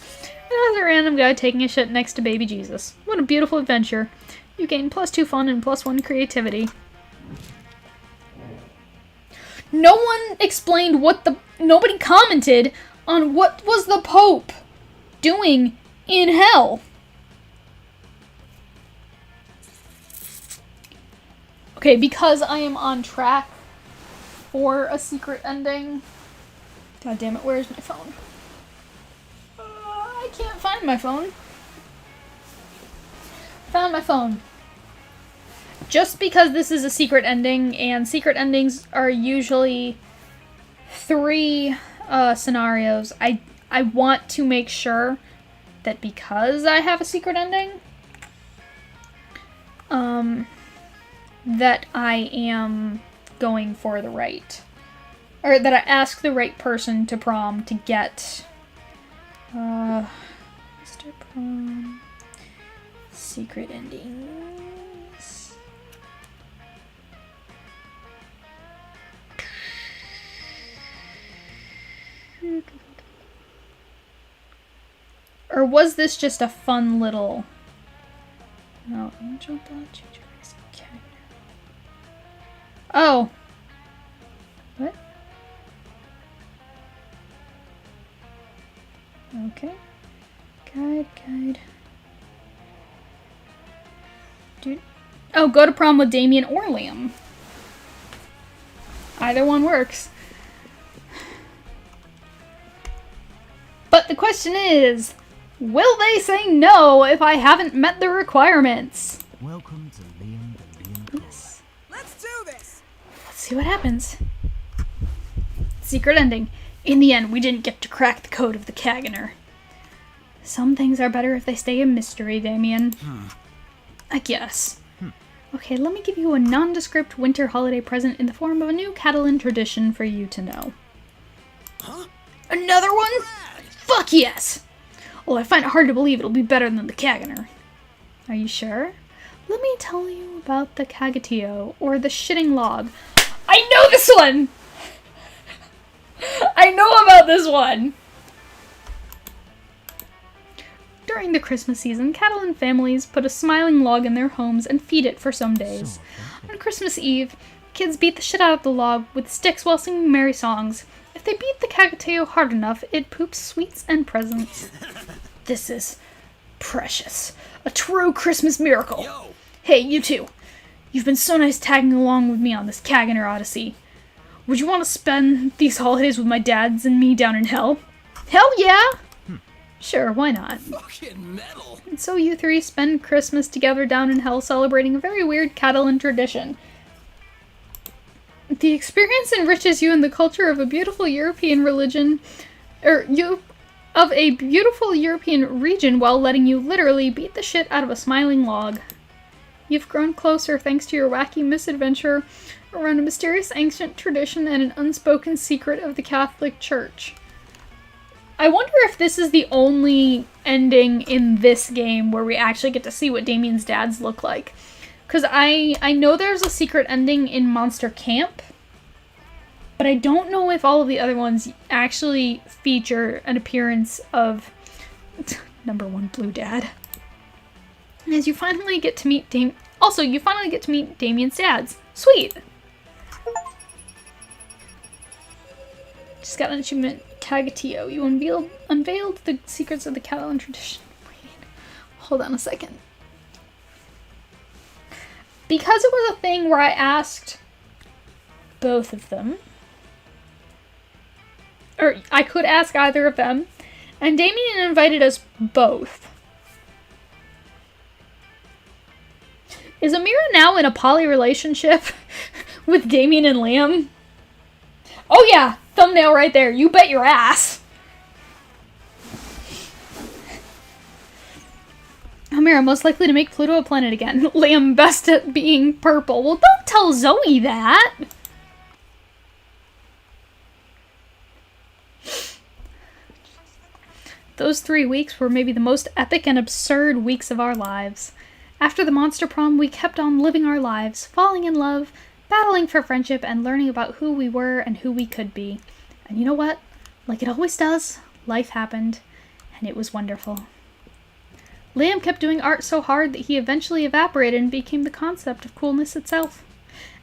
another random guy taking a shit next to baby Jesus. What a beautiful adventure. You gain +2 fun and +1 creativity. No one explained nobody commented on what was the Pope doing in hell. Okay, because I am on track for a secret ending. God damn it, where's my phone? I can't find my phone. Found my phone. Just because this is a secret ending, and secret endings are usually 3 scenarios, I want to make sure that because I have a secret ending, that I am going for the right, or that I ask the right person to prom to get Mr. Prom secret endings. Or was this just a fun little... No, Angel Dodge. Oh. What? Okay. Guide. Dude. Oh, go to prom with Damien or Liam. Either one works. But the question is, will they say no if I haven't met the requirements? Welcome to Liam the Liam. Yes. Let's do this. Let's see what happens. Secret ending. In the end, we didn't get to crack the code of the Kaganer. Some things are better if they stay a mystery, Damien. I guess. Okay, let me give you a nondescript winter holiday present in the form of a new Catalan tradition for you to know. Huh? Another one? Fuck yes! Well, I find it hard to believe it'll be better than the Kaganer. Are you sure? Let me tell you about the Kagatio, or the shitting log. I know this one! I know about this one! During the Christmas season, Catalan families put a smiling log in their homes and feed it for some days. On Christmas Eve, kids beat the shit out of the log with sticks while singing merry songs. If they beat the Kagateo hard enough, it poops sweets and presents. This is precious. A true Christmas miracle. Yo. Hey, you two. You've been so nice tagging along with me on this Kaganer Odyssey. Would you want to spend these holidays with my dads and me down in hell? Hell yeah! Sure, why not? Fucking metal. And so you three spend Christmas together down in hell celebrating a very weird Catalan tradition. The experience enriches you in the culture of a beautiful European religion, of a beautiful European region while letting you literally beat the shit out of a smiling log. You've grown closer thanks to your wacky misadventure around a mysterious ancient tradition and an unspoken secret of the Catholic Church. I wonder if this is the only ending in this game where we actually get to see what Damien's dads look like. Because I know there's a secret ending in Monster Camp, but I don't know if all of the other ones actually feature an appearance of number one blue dad. As you finally get to meet you finally get to meet Damien's dads. Sweet! Just got an achievement. Tagatio. You unveiled the secrets of the Catalan tradition. Wait. Hold on a second. Because it was a thing where I asked both of them, or I could ask either of them, and Damien invited us both. Is Amira now in a poly relationship with Damien and Liam? Oh yeah, thumbnail right there. You bet your ass. Amira, most likely to make Pluto a planet again. Liam, best at being purple. Well, don't tell Zoe that. Those 3 weeks were maybe the most epic and absurd weeks of our lives. After the monster prom, we kept on living our lives, falling in love, battling for friendship, and learning about who we were and who we could be. And you know what? Like it always does, life happened, and it was wonderful. Liam kept doing art so hard that he eventually evaporated and became the concept of coolness itself.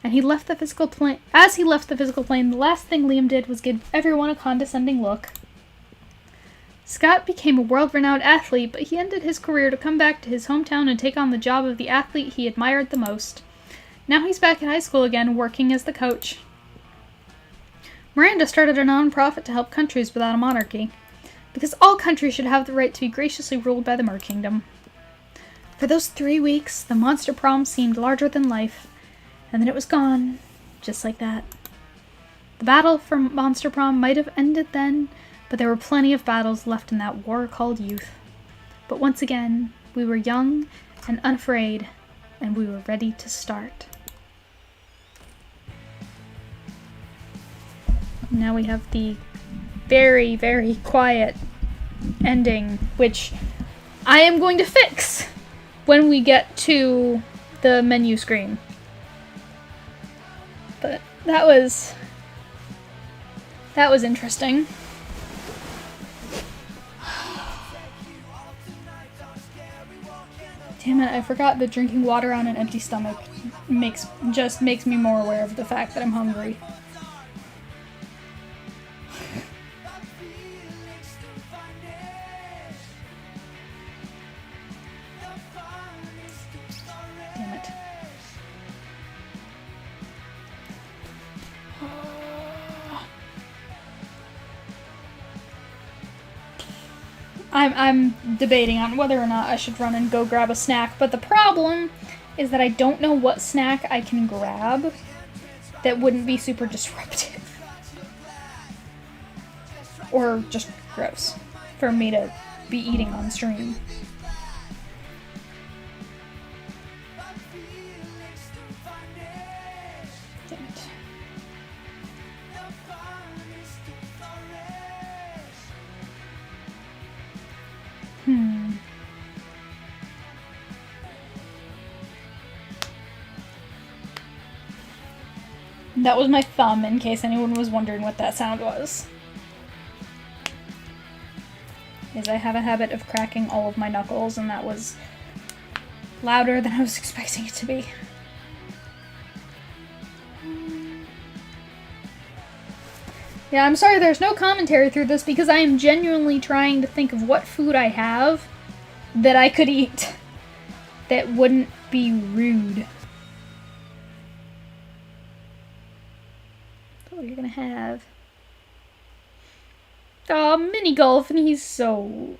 And he left the physical plane. As he left the physical plane, the last thing Liam did was give everyone a condescending look. Scott became a world-renowned athlete, but he ended his career to come back to his hometown and take on the job of the athlete he admired the most. Now he's back in high school again, working as the coach. Miranda started a non-profit to help countries without a monarchy, because all countries should have the right to be graciously ruled by the Mer Kingdom. For those 3 weeks, the monster prom seemed larger than life, and then it was gone, just like that. The battle for monster prom might have ended then, but there were plenty of battles left in that war called youth. But once again, we were young and unafraid, and we were ready to start. Now we have the very, very quiet ending, which I am going to fix when we get to the menu screen. But that was interesting. Damn it, I forgot that drinking water on an empty stomach makes me more aware of the fact that I'm hungry. Damn it. I'm debating on whether or not I should run and go grab a snack, but the problem is that I don't know what snack I can grab that wouldn't be super disruptive. Or just gross for me to be eating on stream. Damn it. That was my thumb, in case anyone was wondering what that sound was. Is I have a habit of cracking all of my knuckles, and that was louder than I was expecting it to be. Yeah, I'm sorry there's no commentary through this because I am genuinely trying to think of what food I have that I could eat that wouldn't be rude. What are you gonna have? Aw, mini golf, and he's so...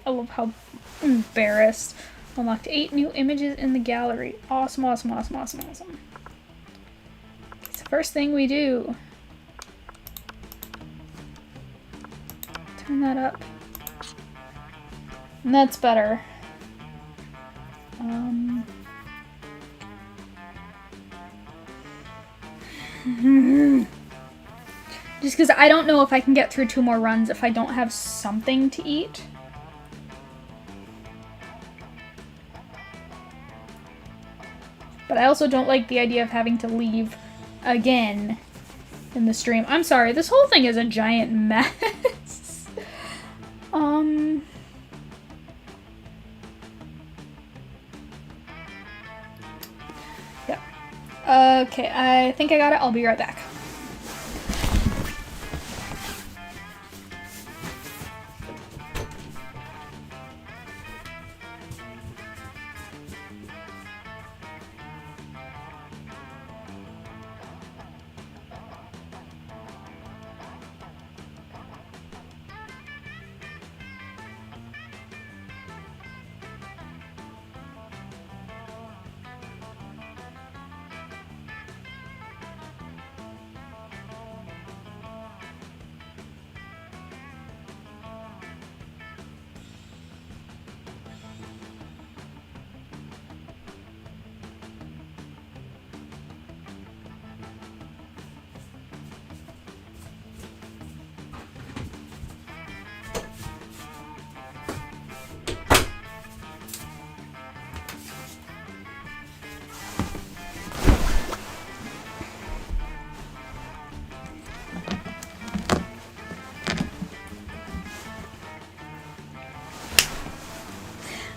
I love how embarrassed. Unlocked 8 new images in the gallery. Awesome, awesome, awesome, awesome, awesome. It's the first thing we do. Turn that up. And that's better. Just because I don't know if I can get through 2 more runs if I don't have something to eat. But I also don't like the idea of having to leave again in the stream. I'm sorry, this whole thing is a giant mess. Yeah. Okay, I think I got it. I'll be right back.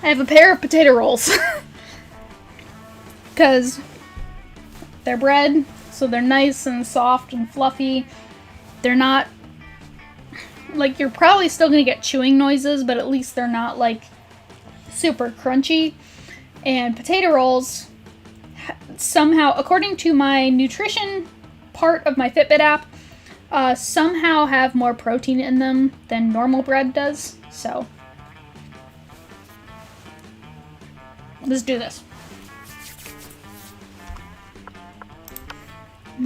I have a pair of potato rolls. Because they're bread, so they're nice and soft and fluffy. They're not... Like, you're probably still going to get chewing noises, but at least they're not, like, super crunchy. And potato rolls, somehow, according to my nutrition part of my Fitbit app, somehow have more protein in them than normal bread does, so... Let's do this.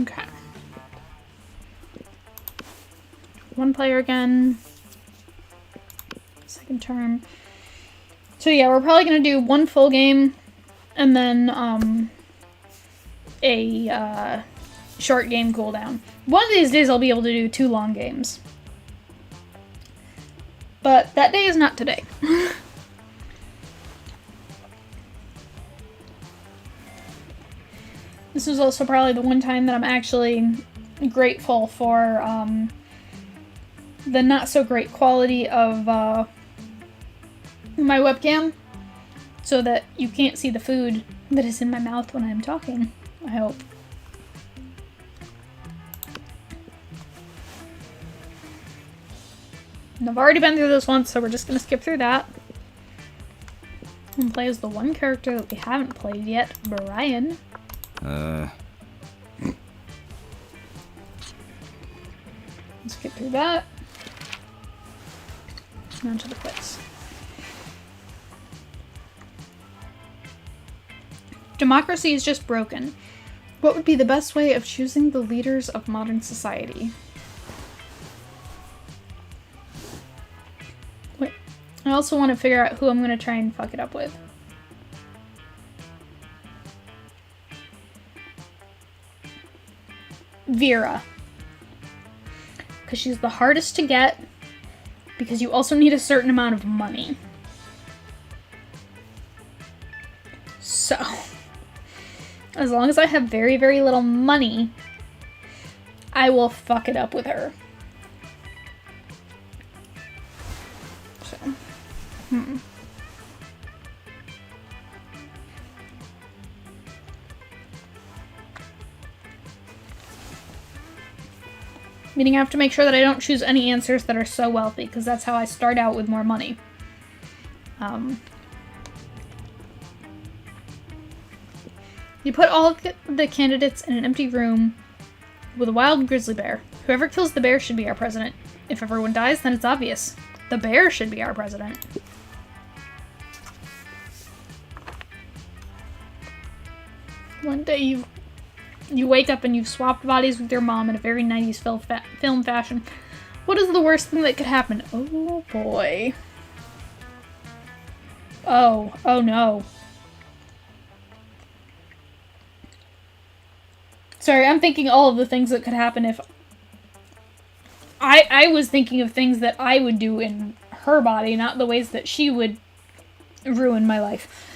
Okay. 1 player again. Second turn. So yeah, we're probably gonna do 1 full game and then a short game cooldown. One of these days I'll be able to do 2 long games. But that day is not today. This is also probably the one time that I'm actually grateful for the not so great quality of my webcam, so that you can't see the food that is in my mouth when I'm talking, I hope. And I've already been through this once, so we're just gonna skip through that. And play as the one character that we haven't played yet, Brian. Let's get through that. On to the quiz. Democracy is just broken. What would be the best way of choosing the leaders of modern society? Wait, I also want to figure out who I'm going to try and fuck it up with. Vera. Because she's the hardest to get, because you also need a certain amount of money. So, as long as I have very, very little money, I will fuck it up with her. So, Meaning I have to make sure that I don't choose any answers that are so wealthy, because that's how I start out with more money. You put all of the candidates in an empty room with a wild grizzly bear. Whoever kills the bear should be our president. If everyone dies, then it's obvious. The bear should be our president. One day you wake up and you've swapped bodies with your mom in a very 90s film fashion. What is the worst thing that could happen? Oh boy. Oh no. So Sorry, I'm thinking all of the things that could happen if... I was thinking of things that I would do in her body, not the ways that she would ruin my life.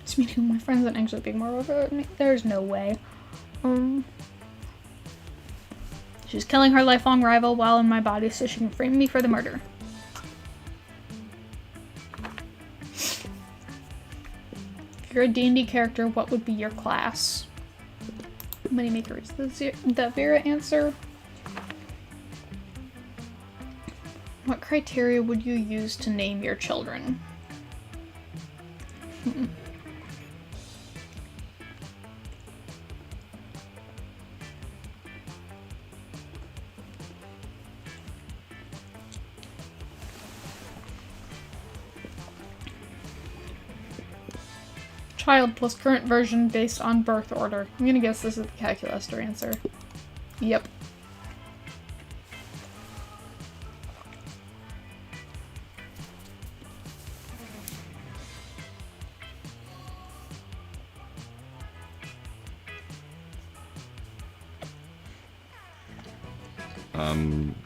It's me and my friends and actually being more over me. There's no way. She's killing her lifelong rival while in my body so she can frame me for the murder. If you're a D&D character, what would be your class? Moneymaker is the Vera answer. What criteria would you use to name your children? Child plus current version based on birth order. I'm gonna guess this is the Calculaster answer. Yep.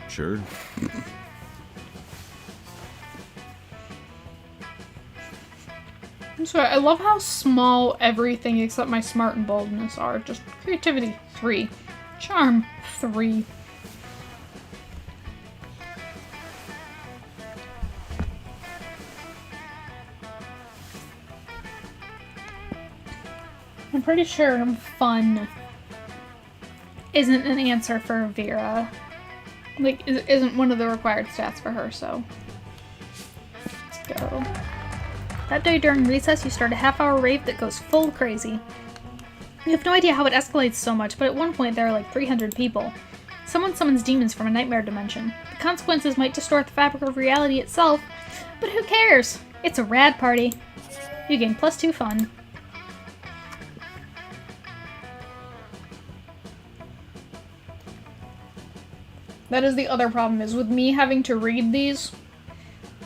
Sure. I'm sorry, I love how small everything except my smart and boldness are. Just creativity, 3. Charm, 3. I'm pretty sure fun isn't an answer for Vera. Like, isn't one of the required stats for her, so. Let's go. That day during recess, you start a half-hour rave that goes full crazy. You have no idea how it escalates so much, but at one point there are like 300 people. Someone summons demons from a nightmare dimension. The consequences might distort the fabric of reality itself, but who cares? It's a rad party. You gain +2 fun. That is the other problem, is with me having to read these,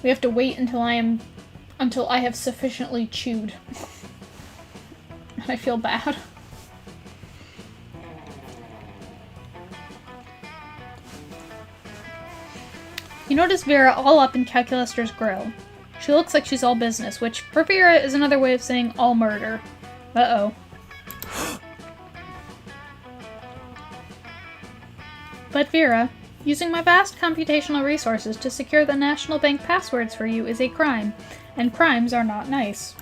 we have to wait until I have sufficiently chewed. And I feel bad. You notice Vera all up in Calculaster's grill. She looks like she's all business, which for Vera is another way of saying all murder. Uh-oh. But Vera, using my vast computational resources to secure the National Bank passwords for you is a crime, and crimes are not nice.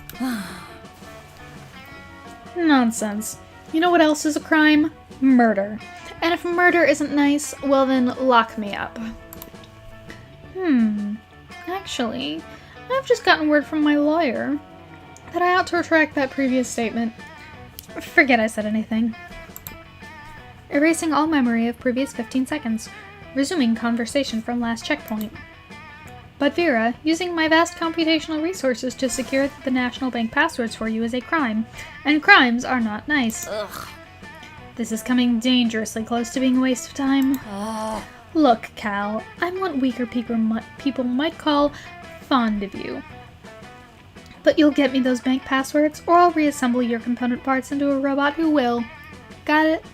Nonsense. You know what else is a crime? Murder. And if murder isn't nice, well then lock me up. Actually, I've just gotten word from my lawyer that I ought to retract that previous statement. Forget I said anything. Erasing all memory of previous 15 seconds. Resuming conversation from last checkpoint. But Vera, using my vast computational resources to secure the National Bank passwords for you is a crime, and crimes are not nice. Ugh. This is coming dangerously close to being a waste of time. Look, Cal, I'm what weaker people might call fond of you. But you'll get me those bank passwords, or I'll reassemble your component parts into a robot who will. Got it?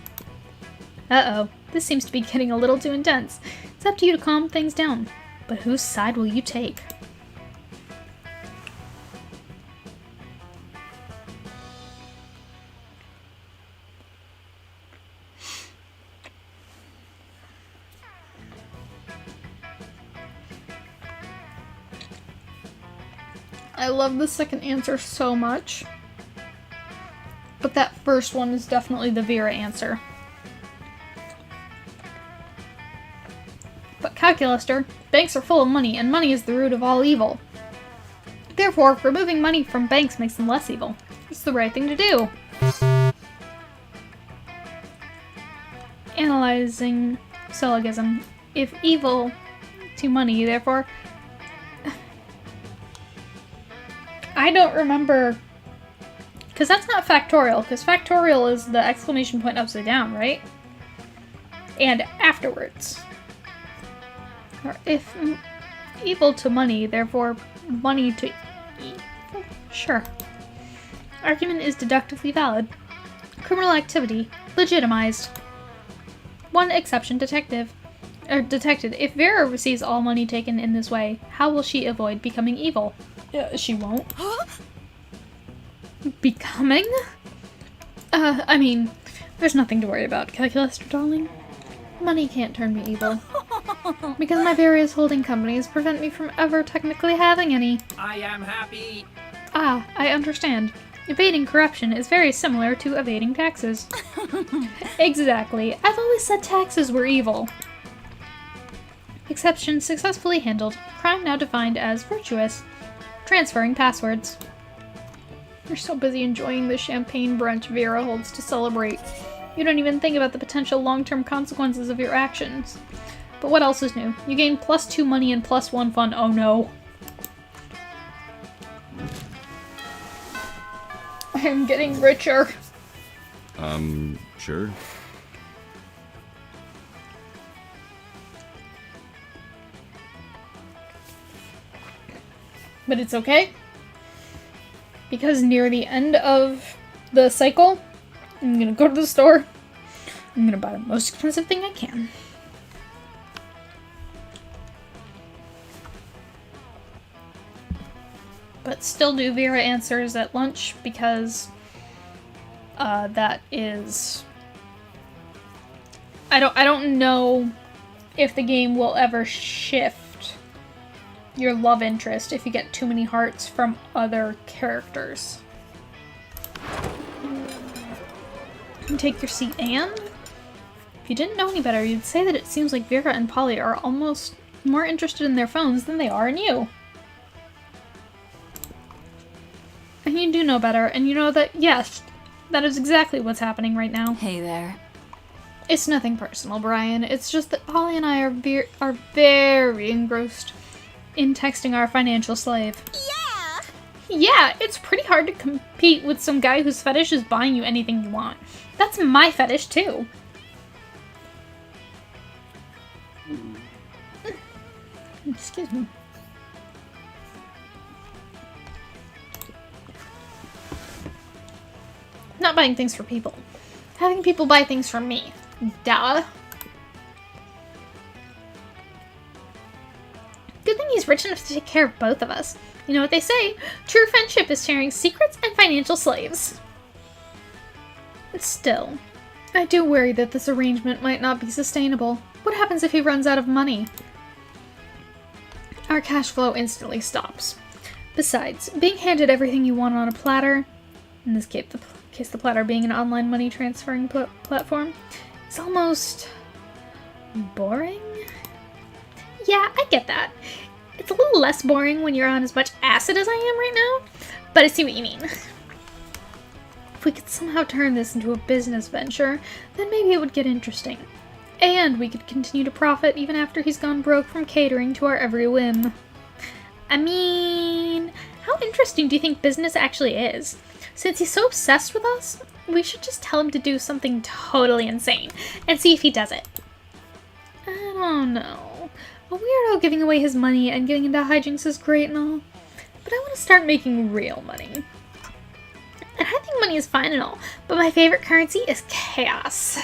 Uh-oh. This seems to be getting a little too intense. It's up to you to calm things down. But whose side will you take? I love the second answer so much. But that first one is definitely the Vera answer. But Calculaster, banks are full of money, and money is the root of all evil. Therefore, removing money from banks makes them less evil. It's the right thing to do. Analyzing syllogism. If evil to money, therefore... I don't remember... Because that's not factorial, because factorial is the exclamation point upside down, right? And afterwards. Or if evil to money, therefore money to Sure. Argument is deductively valid. Criminal activity legitimized. One exception, detected. If Vera receives all money taken in this way, how will she avoid becoming evil? She won't. Becoming? I mean, there's nothing to worry about, Calculus, darling. Money can't turn me evil. Because my various holding companies prevent me from ever technically having any. I am happy. Ah, I understand. Evading corruption is very similar to evading taxes. Exactly. I've always said taxes were evil. Exception successfully handled. Crime now defined as virtuous. Transferring passwords. You're so busy enjoying the champagne brunch Vera holds to celebrate. You don't even think about the potential long-term consequences of your actions. But what else is new? You gain +2 money and +1 fun. Oh no. I am getting richer. Sure. But it's okay. Because near the end of the cycle, I'm gonna go to the store. I'm gonna buy the most expensive thing I can. But still do Vera answers at lunch because that is... I don't know if the game will ever shift your love interest if you get too many hearts from other characters. Take your seat, Anne. If you didn't know any better, you'd say that it seems like Vera and Polly are almost more interested in their phones than they are in you. And you do know better, and you know that, yes, that is exactly what's happening right now. Hey there. It's nothing personal, Brian. It's just that Polly and I are very engrossed in texting our financial slave. Yeah! Yeah, it's pretty hard to compete with some guy whose fetish is buying you anything you want. That's my fetish, too. Excuse me. Not buying things for people. Having people buy things for me. Duh. Good thing he's rich enough to take care of both of us. You know what they say, true friendship is sharing secrets and financial slaves. Still, I do worry that this arrangement might not be sustainable. What happens if he runs out of money? Our cash flow instantly stops. Besides, being handed everything you want on a platter, in this case the platter being an online money transferring platform, is almost boring? Yeah, I get that. It's a little less boring when you're on as much acid as I am right now, but I see what you mean. If we could somehow turn this into a business venture, then maybe it would get interesting. And we could continue to profit even after he's gone broke from catering to our every whim. I mean, how interesting do you think business actually is? Since he's so obsessed with us, we should just tell him to do something totally insane and see if he does it. I don't know. A weirdo giving away his money and getting into hijinks is great and all, but I want to start making real money. And I think money is fine and all, but my favorite currency is chaos.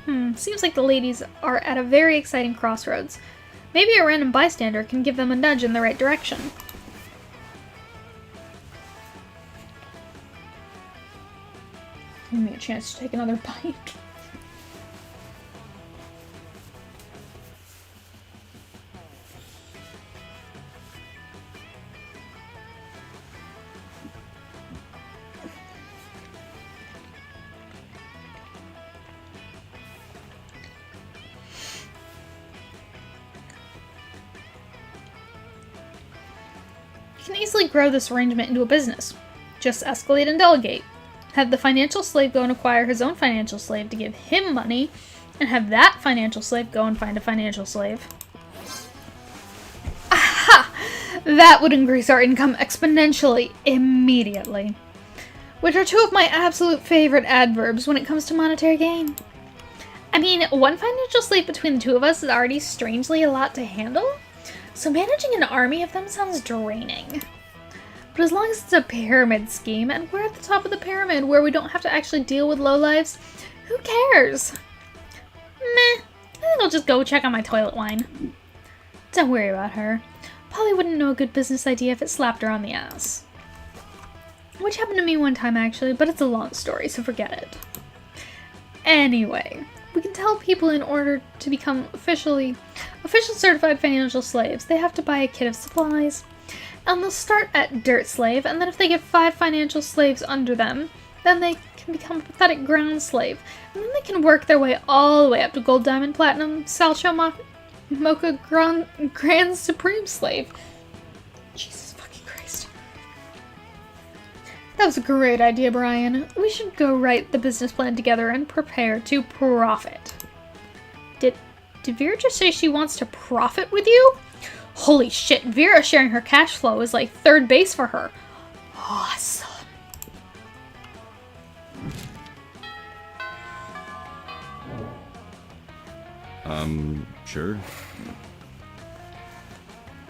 Seems like the ladies are at a very exciting crossroads. Maybe a random bystander can give them a nudge in the right direction. Give me a chance to take another bite. You can easily grow this arrangement into a business. Just escalate and delegate. Have the financial slave go and acquire his own financial slave to give him money, and have that financial slave go and find a financial slave. Aha! That would increase our income exponentially, immediately. Which are two of my absolute favorite adverbs when it comes to monetary gain. I mean, one financial slave between the two of us is already strangely a lot to handle, so managing an army of them sounds draining. But as long as it's a pyramid scheme, and we're at the top of the pyramid where we don't have to actually deal with lowlifes, who cares? Meh. I think I'll just go check on my toilet wine. Don't worry about her. Polly wouldn't know a good business idea if it slapped her on the ass. Which happened to me one time, actually, but it's a long story, so forget it. Anyway, we can tell people in order to become official certified financial slaves, they have to buy a kit of supplies. And they'll start at Dirt Slave, and then if they get 5 financial slaves under them, then they can become a pathetic Ground Slave. And then they can work their way all the way up to Gold, Diamond, Platinum, Salcho, Mocha, Grand Supreme Slave. Jesus fucking Christ. That was a great idea, Brian. We should go write the business plan together and prepare to profit. Did Vera just say she wants to profit with you? Holy shit, Vera sharing her cash flow is like third base for her. Awesome. Sure.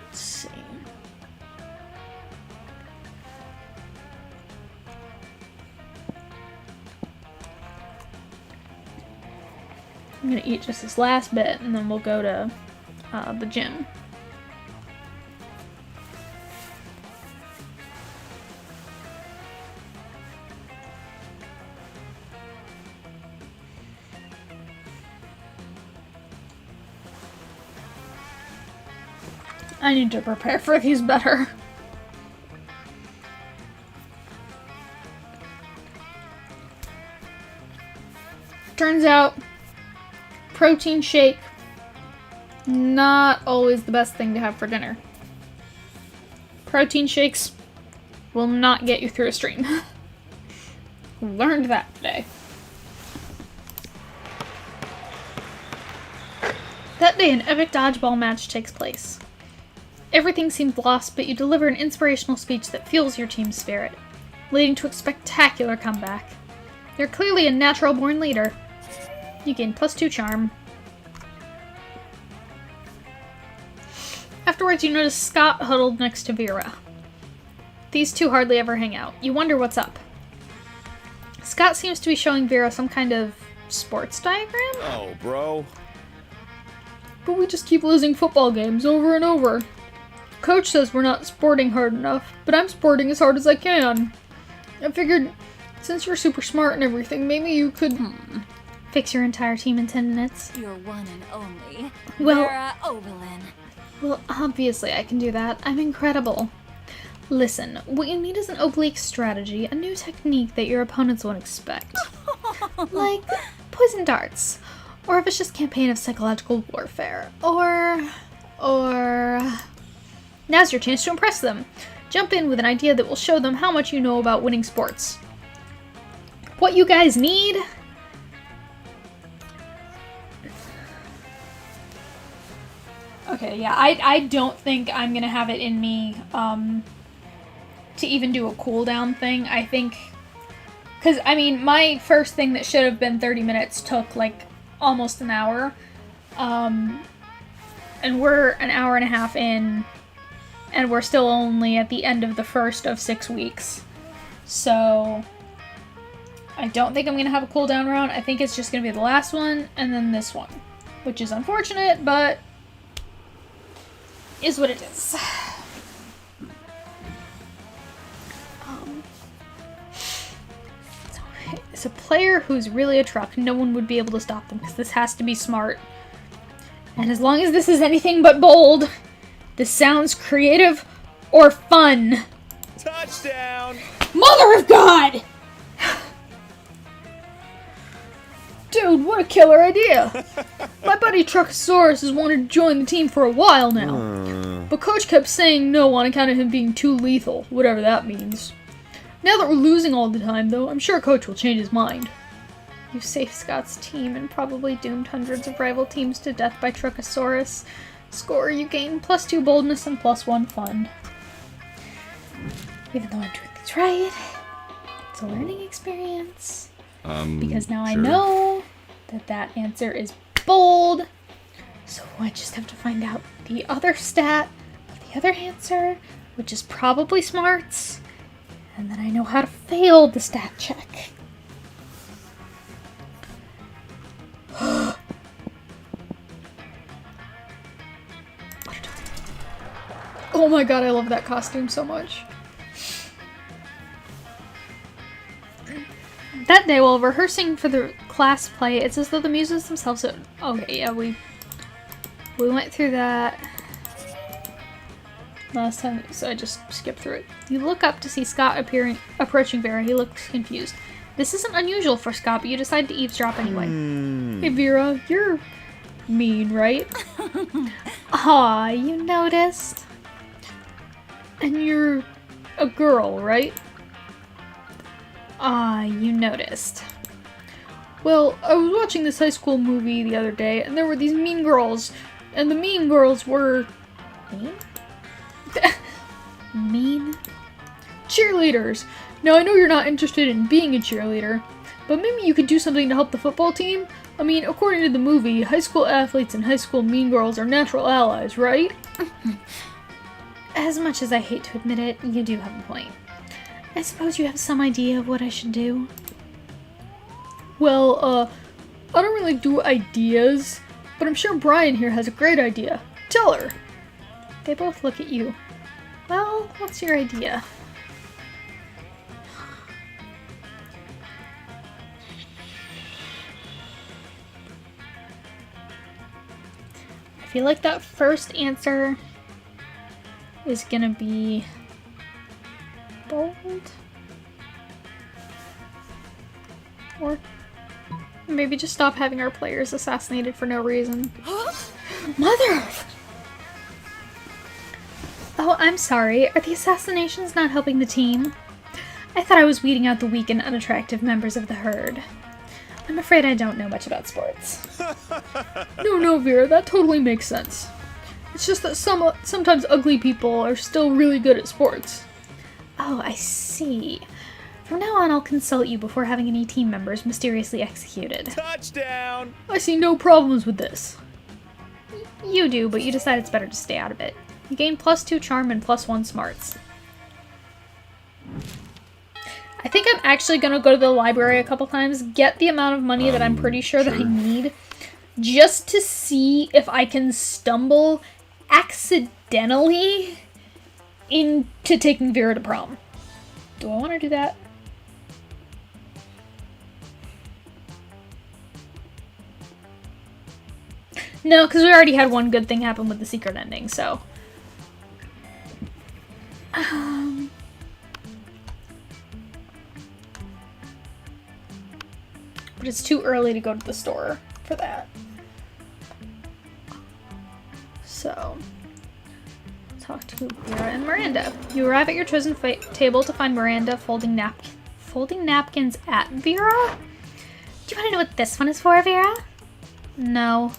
Let's see. I'm gonna eat just this last bit and then we'll go to the gym. I need to prepare for these better. Turns out, protein shake, not always the best thing to have for dinner. Protein shakes will not get you through a stream. Learned that today. That day, an epic dodgeball match takes place. Everything seems lost, but you deliver an inspirational speech that fuels your team's spirit, leading to a spectacular comeback. You're clearly a natural-born leader. You gain +2 charm. Afterwards, you notice Scott huddled next to Vera. These two hardly ever hang out. You wonder what's up. Scott seems to be showing Vera some kind of sports diagram? Oh, bro. But we just keep losing football games over and over. Coach says we're not sporting hard enough, but I'm sporting as hard as I can. I figured, since you're super smart and everything, maybe you could fix your entire team in 10 minutes. Your one and only, Well- Vera Oberlin. Well, obviously I can do that. I'm incredible. Listen, what you need is an oblique strategy, a new technique that your opponents won't expect. Like poison darts, or a vicious campaign of psychological warfare, or... Now's your chance to impress them. Jump in with an idea that will show them how much you know about winning sports. What you guys need? Okay, yeah, I don't think I'm gonna have it in me to even do a cooldown thing. I think, because I mean, my first thing that should have been 30 minutes took like almost an hour, and we're an hour and a half in, and we're still only at the end of the first of 6 weeks. So I don't think I'm gonna have a cooldown round. I think it's just gonna be the last one and then this one, which is unfortunate, but is what it is. So it's a player who's really a truck. No one would be able to stop them because this has to be smart. And as long as this is anything but bold, this sounds creative or fun. Touchdown! Mother of God! Dude, what a killer idea! My buddy Truckosaurus has wanted to join the team for a while now. But Coach kept saying no on account of him being too lethal, whatever that means. Now that we're losing all the time, though, I'm sure Coach will change his mind. You saved Scott's team and probably doomed hundreds of rival teams to death by Truckosaurus. Score, you gain +2 boldness and +1 fun. Even though I'm doing things right, it's a learning experience. Because now I sure. know that that answer is bold. So I just have to find out the other stat of the other answer, which is probably smarts, and then I know how to fail the stat check. Oh my god, I love that costume so much. That day, while rehearsing for the class play, it's as though the muses themselves... Okay, yeah, we went through that last time, so I just skipped through it. You look up to see Scott approaching Vera. He looks confused. This isn't unusual for Scott, but you decide to eavesdrop anyway. Hey, Vera, you're mean, right? Aw, you noticed? And you're a girl, right? Ah, you noticed. Well, I was watching this high school movie the other day, and there were these mean girls, and the mean girls were... Mean? Mean? Cheerleaders. Now, I know you're not interested in being a cheerleader, but maybe you could do something to help the football team? I mean, according to the movie, high school athletes and high school mean girls are natural allies, right? As much as I hate to admit it, you do have a point. I suppose you have some idea of what I should do? Well, I don't really do ideas, but I'm sure Brian here has a great idea. Tell her! They both look at you. Well, what's your idea? I feel like that first answer is gonna be bold, or maybe just stop having our players assassinated for no reason. Mother! Oh, I'm sorry. Are the assassinations not helping the team? I thought I was weeding out the weak and unattractive members of the herd. I'm afraid I don't know much about sports. No, Vera, that totally makes sense. It's just that sometimes ugly people are still really good at sports. Oh, I see. From now on, I'll consult you before having any team members mysteriously executed. Touchdown! I see no problems with this. You do, but you decide it's better to stay out of it. You gain +2 charm and +1 smarts. I think I'm actually going to go to the library a couple times, get the amount of money that I'm pretty sure that I need, just to see if I can stumble accidentally into taking Vera to prom. Do I want to do that? No, because we already had one good thing happen with the secret ending, so... But it's too early to go to the store for that. So... talk to Vera and Miranda. You arrive at your chosen table to find Miranda folding napkins at Vera? Do you want to know what this one is for, Vera? No.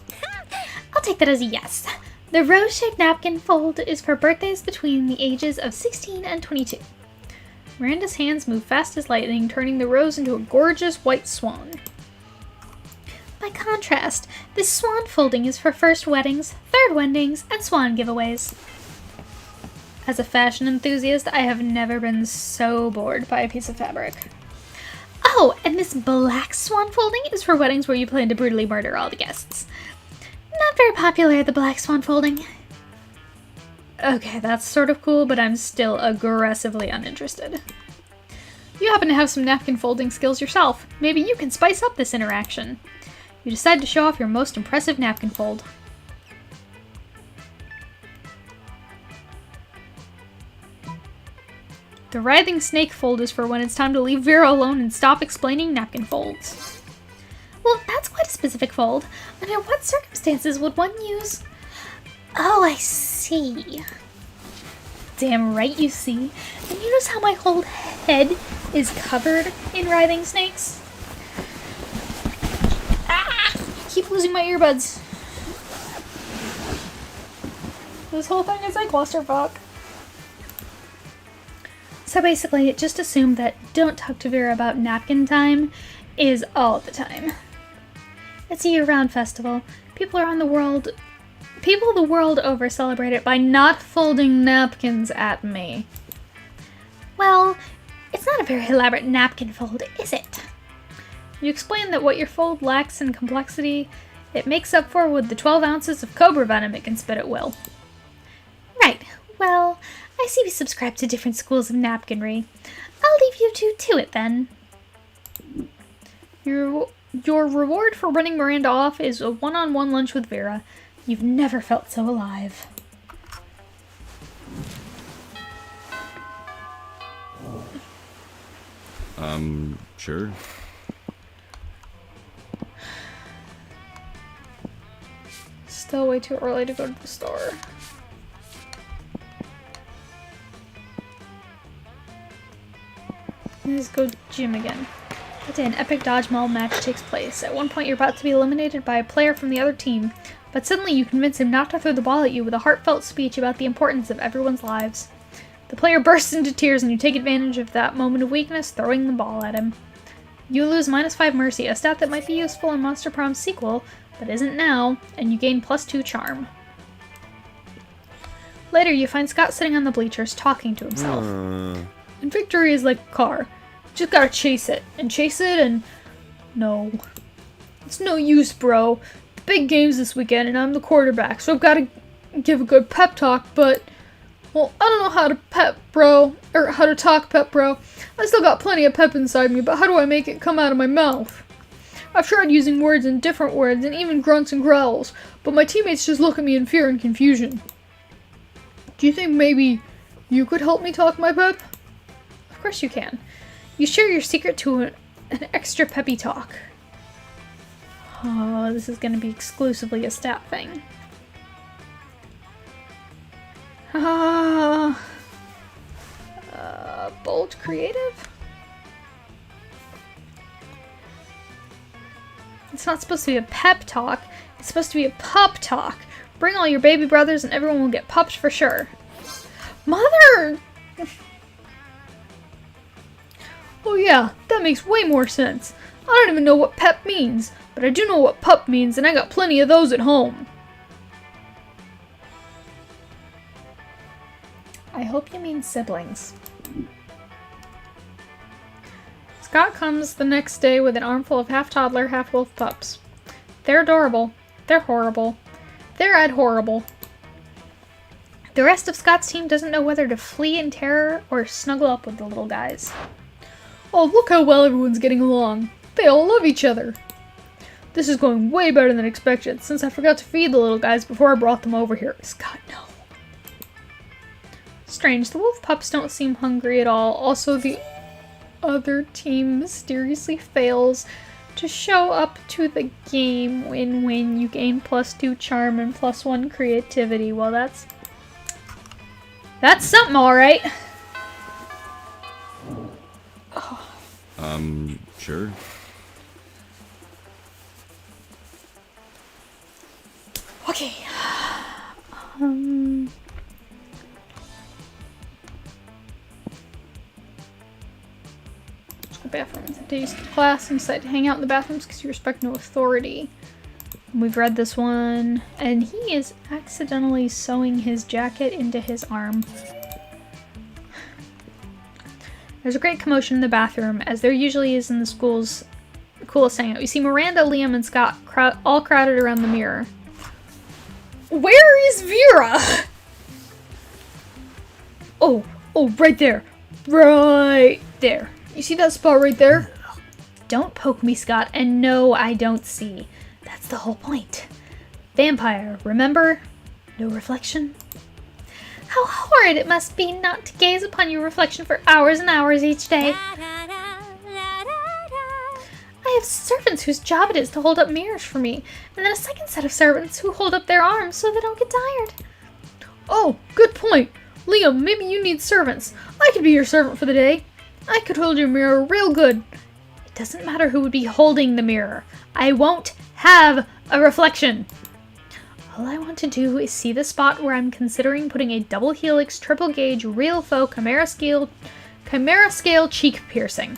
I'll take that as a yes. The rose-shaped napkin fold is for birthdays between the ages of 16 and 22. Miranda's hands move fast as lightning, turning the rose into a gorgeous white swan. By contrast, this swan folding is for first weddings, third weddings, and swan giveaways. As a fashion enthusiast, I have never been so bored by a piece of fabric. Oh, and this black swan folding is for weddings where you plan to brutally murder all the guests. Not very popular, the black swan folding. Okay, that's sort of cool, but I'm still aggressively uninterested. You happen to have some napkin folding skills yourself. Maybe you can spice up this interaction. You decide to show off your most impressive napkin fold. The writhing snake fold is for when it's time to leave Vera alone and stop explaining napkin folds. Well, that's quite a specific fold. Under what circumstances would one use... Oh, I see. Damn right you see. And you notice how my whole head is covered in writhing snakes? Ah! I keep losing my earbuds. This whole thing is a clusterfuck. So basically, just assume that don't talk to Vera about napkin time is all the time. It's a year-round festival. People around the world People the world over celebrate it by not folding napkins at me. Well, it's not a very elaborate napkin fold, is it? You explain that what your fold lacks in complexity, it makes up for with the 12 ounces of cobra venom it can spit at will. Right. Well, I see we subscribe to different schools of napkinry. I'll leave you two to it then. Your reward for running Miranda off is a one-on-one lunch with Vera. You've never felt so alive. Sure. Still way too early to go to the store. Let's go gym again. That day, an epic dodgeball match takes place. At one point, you're about to be eliminated by a player from the other team, but suddenly you convince him not to throw the ball at you with a heartfelt speech about the importance of everyone's lives. The player bursts into tears and you take advantage of that moment of weakness, throwing the ball at him. You lose -5 mercy, a stat that might be useful in Monster Prom's sequel, but isn't now, and you gain +2 charm. Later, you find Scott sitting on the bleachers, talking to himself. And victory is like a car. You just gotta chase it, and no. It's no use, bro. The big game's this weekend, and I'm the quarterback, so I've gotta give a good pep talk, but... Well, I don't know how to how to talk pep, bro. I still got plenty of pep inside me, but how do I make it come out of my mouth? I've tried using words and different words, and even grunts and growls, but my teammates just look at me in fear and confusion. Do you think maybe you could help me talk my pep? Of course you can. You share your secret to an extra peppy talk. Oh, this is going to be exclusively a stat thing. Bold creative? It's not supposed to be a pep talk. It's supposed to be a pup talk. Bring all your baby brothers and everyone will get pups for sure. Mother! Oh yeah, that makes way more sense. I don't even know what pep means, but I do know what pup means and I got plenty of those at home. I hope you mean siblings. Scott comes the next day with an armful of half-toddler, half-wolf pups. They're adorable. They're horrible. They're adorable. The rest of Scott's team doesn't know whether to flee in terror or snuggle up with the little guys. Oh, look how well everyone's getting along. They all love each other. This is going way better than expected, since I forgot to feed the little guys before I brought them over here. Scott, no. Strange, the wolf pups don't seem hungry at all. Also, the other team mysteriously fails to show up to the game. Win-win. You gain +2 charm and +1 creativity. Well, that's something, alright. Sure. Okay. Bathrooms. Days to class and decide to hang out in the bathrooms because you respect no authority. We've read this one. And he is accidentally sewing his jacket into his arm. There's a great commotion in the bathroom, as there usually is in the school's coolest hangout. You see Miranda, Liam, and Scott all crowded around the mirror. Where is Vera? Oh, right there. Right there. You see that spot right there? Don't poke me, Scott, and no, I don't see. That's the whole point. Vampire, remember? No reflection? How horrid it must be not to gaze upon your reflection for hours and hours each day. I have servants whose job it is to hold up mirrors for me, and then a second set of servants who hold up their arms so they don't get tired. Oh, good point. Liam, maybe you need servants. I could be your servant for the day. I could hold your mirror real good. It doesn't matter who would be holding the mirror. I won't have a reflection. All I want to do is see the spot where I'm considering putting a double helix, triple gauge, real faux chimera scale cheek piercing.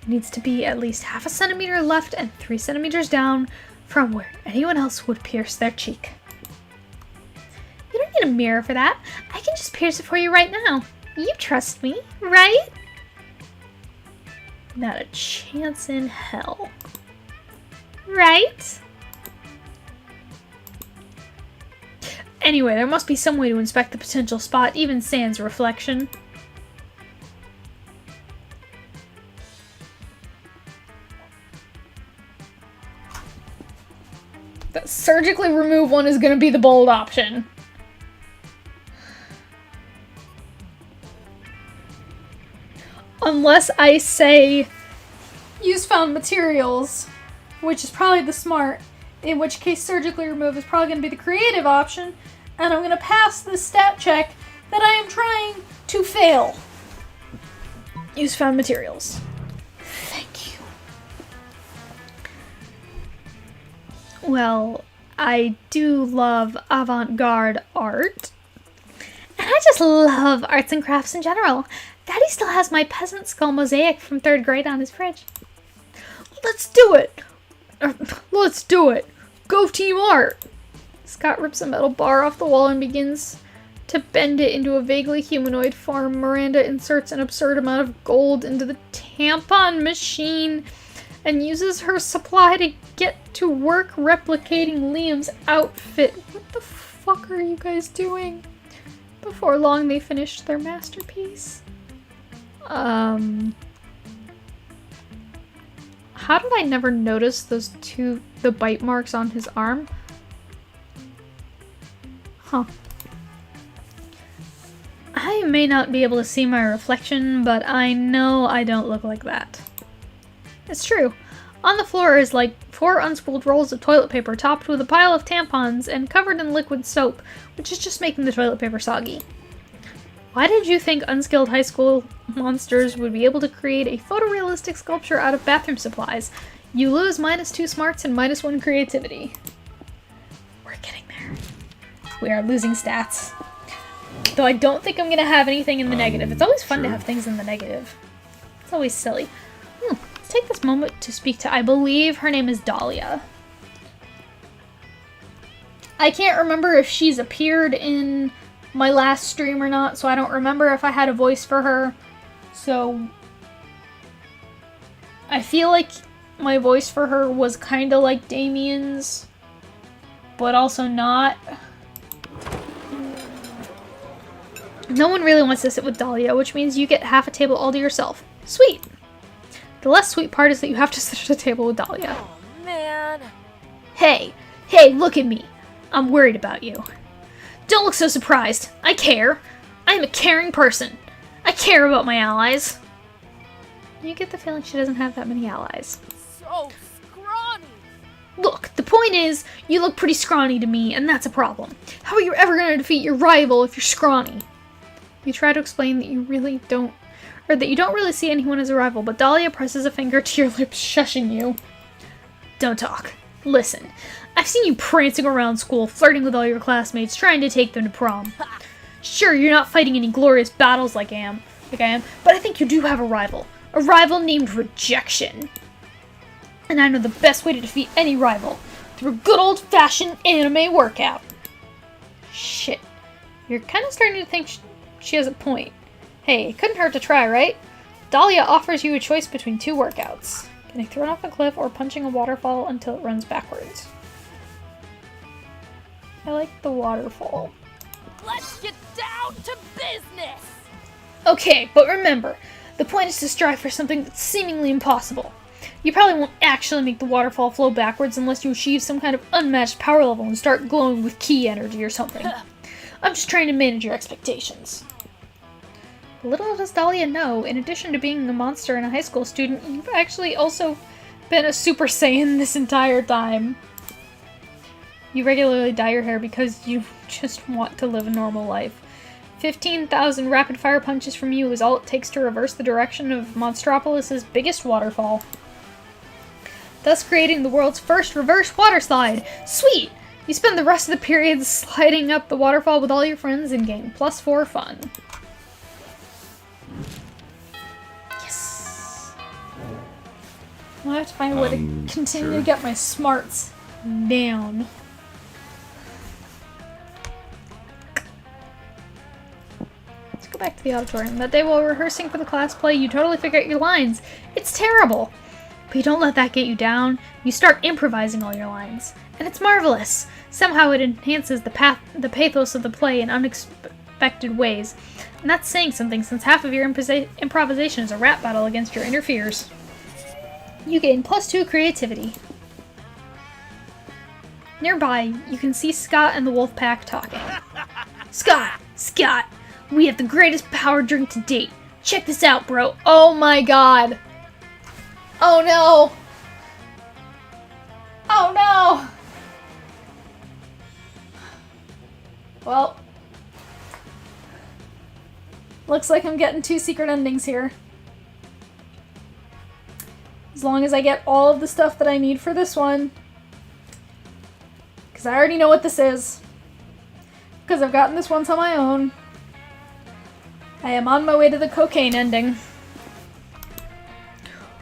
It needs to be at least 0.5 centimeter left and 3 centimeters down from where anyone else would pierce their cheek. You don't need a mirror for that. I can just pierce it for you right now. You trust me, right? Not a chance in hell. Right? Anyway, there must be some way to inspect the potential spot, even sans reflection. The surgically remove one is going to be the bold option. Unless I say use found materials, which is probably the smart, in which case surgically remove is probably going to be the creative option, and I'm going to pass the stat check that I am trying to fail. Use found materials. Thank you. Well, I do love avant-garde art. And I just love arts and crafts in general. Daddy still has my peasant skull mosaic from 3rd grade on his fridge. Let's do it! Let's do it! Go Team Art! Scott rips a metal bar off the wall and begins to bend it into a vaguely humanoid form. Miranda inserts an absurd amount of gold into the tampon machine and uses her supply to get to work replicating Liam's outfit. What the fuck are you guys doing? Before long, they finished their masterpiece. How did I never notice the bite marks on his arm? Huh. I may not be able to see my reflection, but I know I don't look like that. It's true. On the floor is like 4 unspooled rolls of toilet paper topped with a pile of tampons and covered in liquid soap, which is just making the toilet paper soggy. Why did you think unskilled high school monsters would be able to create a photorealistic sculpture out of bathroom supplies? You lose -2 smarts and -1 creativity. We're getting there. We are losing stats. Though I don't think I'm going to have anything in the negative. It's always fun to have things in the negative. It's always silly. Let's take this moment to speak to, I believe her name is Dahlia. I can't remember if she's appeared in my last stream or not, so I don't remember if I had a voice for her. So I feel like my voice for her was kind of like Damien's, but also not. No one really wants to sit with Dahlia, which means you get half a table all to yourself. Sweet! The less sweet part is that you have to sit at a table with Dahlia. Oh, man. Hey, look at me. I'm worried about you. Don't look so surprised. I care. I am a caring person. I care about my allies. You get the feeling she doesn't have that many allies. So scrawny. Look, the point is, you look pretty scrawny to me, and that's a problem. How are you ever going to defeat your rival if you're scrawny? You try to explain that you really don't, or that you don't really see anyone as a rival, but Dahlia presses a finger to your lips, shushing you. Don't talk. Listen, I've seen you prancing around school, flirting with all your classmates, trying to take them to prom. Sure, you're not fighting any glorious battles like I am, but I think you do have a rival named Rejection. And I know the best way to defeat any rival, through a good old-fashioned anime workout. Shit, you're kind of starting to think she has a point. Hey, it couldn't hurt to try, right? Dahlia offers you a choice between 2 workouts. Getting thrown off a cliff or punching a waterfall until it runs backwards. I like the waterfall. Let's get down to business. Okay, but remember, the point is to strive for something that's seemingly impossible. You probably won't actually make the waterfall flow backwards unless you achieve some kind of unmatched power level and start glowing with ki energy or something. I'm just trying to manage your expectations. Little does Dahlia know, in addition to being a monster and a high school student, you've actually also been a Super Saiyan this entire time. You regularly dye your hair because you just want to live a normal life. 15,000 rapid-fire punches from you is all it takes to reverse the direction of Monstropolis' biggest waterfall, thus creating the world's first reverse water slide. Sweet! You spend the rest of the period sliding up the waterfall with all your friends and gain +4 fun. Yes! I have to find a way to continue to get my smarts. down. Let's go back to the auditorium. That day while rehearsing for the class play, you totally forget your lines. It's terrible. But you don't let that get you down. You start improvising all your lines. And it's marvelous. Somehow it enhances the pathos of the play in unexpected ways. And that's saying something, since half of your improvisation is a rap battle against your inner fears. You gain +2 creativity. Nearby, you can see Scott and the wolf pack talking. Scott, we have the greatest power drink to date. Check this out, bro. Oh my god. Oh no. Oh no. Well, looks like I'm getting 2 secret endings here. As long as I get all of the stuff that I need for this one. Because I already know what this is. Because I've gotten this once on my own. I am on my way to the cocaine ending.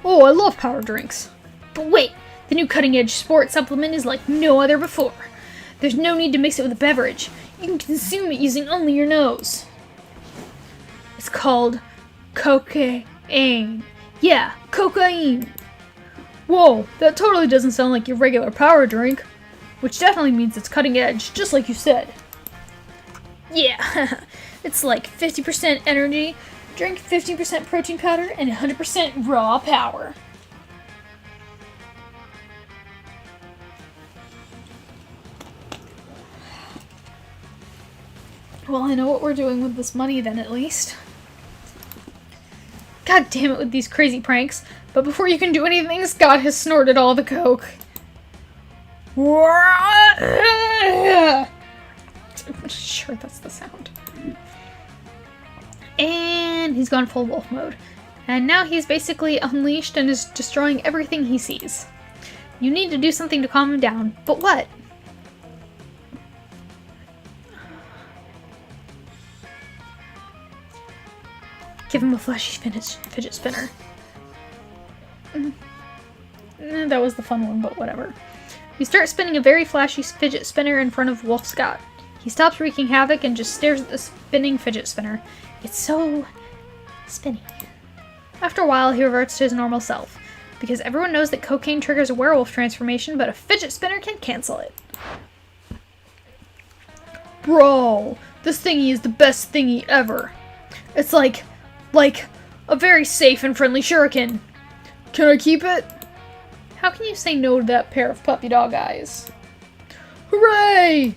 Oh, I love power drinks. But wait, the new cutting-edge sport supplement is like no other before. There's no need to mix it with a beverage. You can consume it using only your nose. It's called cocaine. Yeah, cocaine. Whoa, that totally doesn't sound like your regular power drink. Which definitely means it's cutting edge, just like you said. Yeah, it's like 50% energy drink, 15% protein powder, and 100% raw power. Well, I know what we're doing with this money then, at least. God damn it with these crazy pranks. But before you can do anything, Scott has snorted all the coke. Sure, that's the sound. And he's gone full wolf mode. And now he's basically unleashed and is destroying everything he sees. You need to do something to calm him down. But what? Give him a flashy fidget spinner. That was the fun one, but whatever. You start spinning a very flashy fidget spinner in front of Wolf Scott. He stops wreaking havoc and just stares at the spinning fidget spinner. It's so spinny. After a while, he reverts to his normal self, because everyone knows that cocaine triggers a werewolf transformation, but a fidget spinner can cancel it. Bro, this thingy is the best thingy ever. It's like a very safe and friendly shuriken. Can I keep it? How can you say no to that pair of puppy dog eyes? Hooray!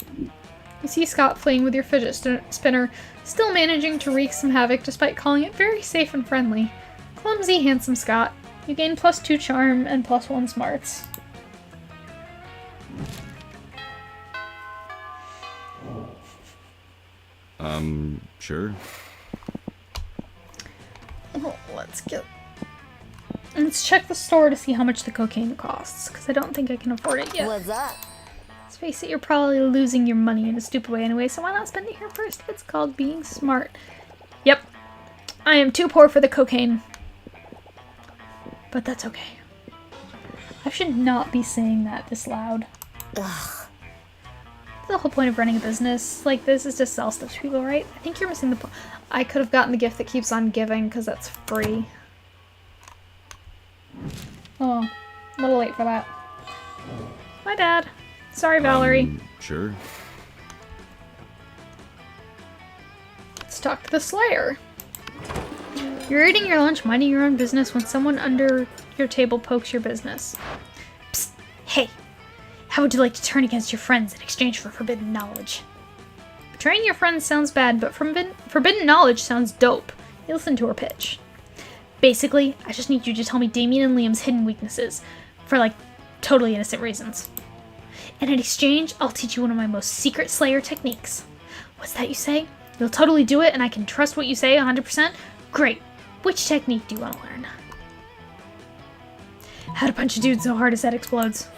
You see Scott playing with your fidget spinner, still managing to wreak some havoc despite calling it very safe and friendly. Clumsy, handsome Scott. You gain +2 charm and +1 smarts. Sure. Oh, let's check the store to see how much the cocaine costs, because I don't think I can afford it yet. What's up? Let's face it, you're probably losing your money in a stupid way anyway, so why not spend it here first? It's called being smart. Yep. I am too poor for the cocaine. But that's okay. I should not be saying that this loud. Ugh. The whole point of running a business like this is to sell stuff to people, right? I think you're missing the point. I could have gotten the gift that keeps on giving, because that's free. Oh, a little late for that. My bad. Sorry, Valerie. Sure. Let's talk to the Slayer. You're eating your lunch, minding your own business, when someone under your table pokes your business. Psst! Hey! How would you like to turn against your friends in exchange for forbidden knowledge? Betraying your friends sounds bad, but forbidden knowledge sounds dope. You listen to her pitch. Basically, I just need you to tell me Damien and Liam's hidden weaknesses, for like, totally innocent reasons. And in exchange, I'll teach you one of my most secret Slayer techniques. What's that you say? You'll totally do it and I can trust what you say 100%? Great. Which technique do you want to learn? How to punch a dude so hard his head explodes.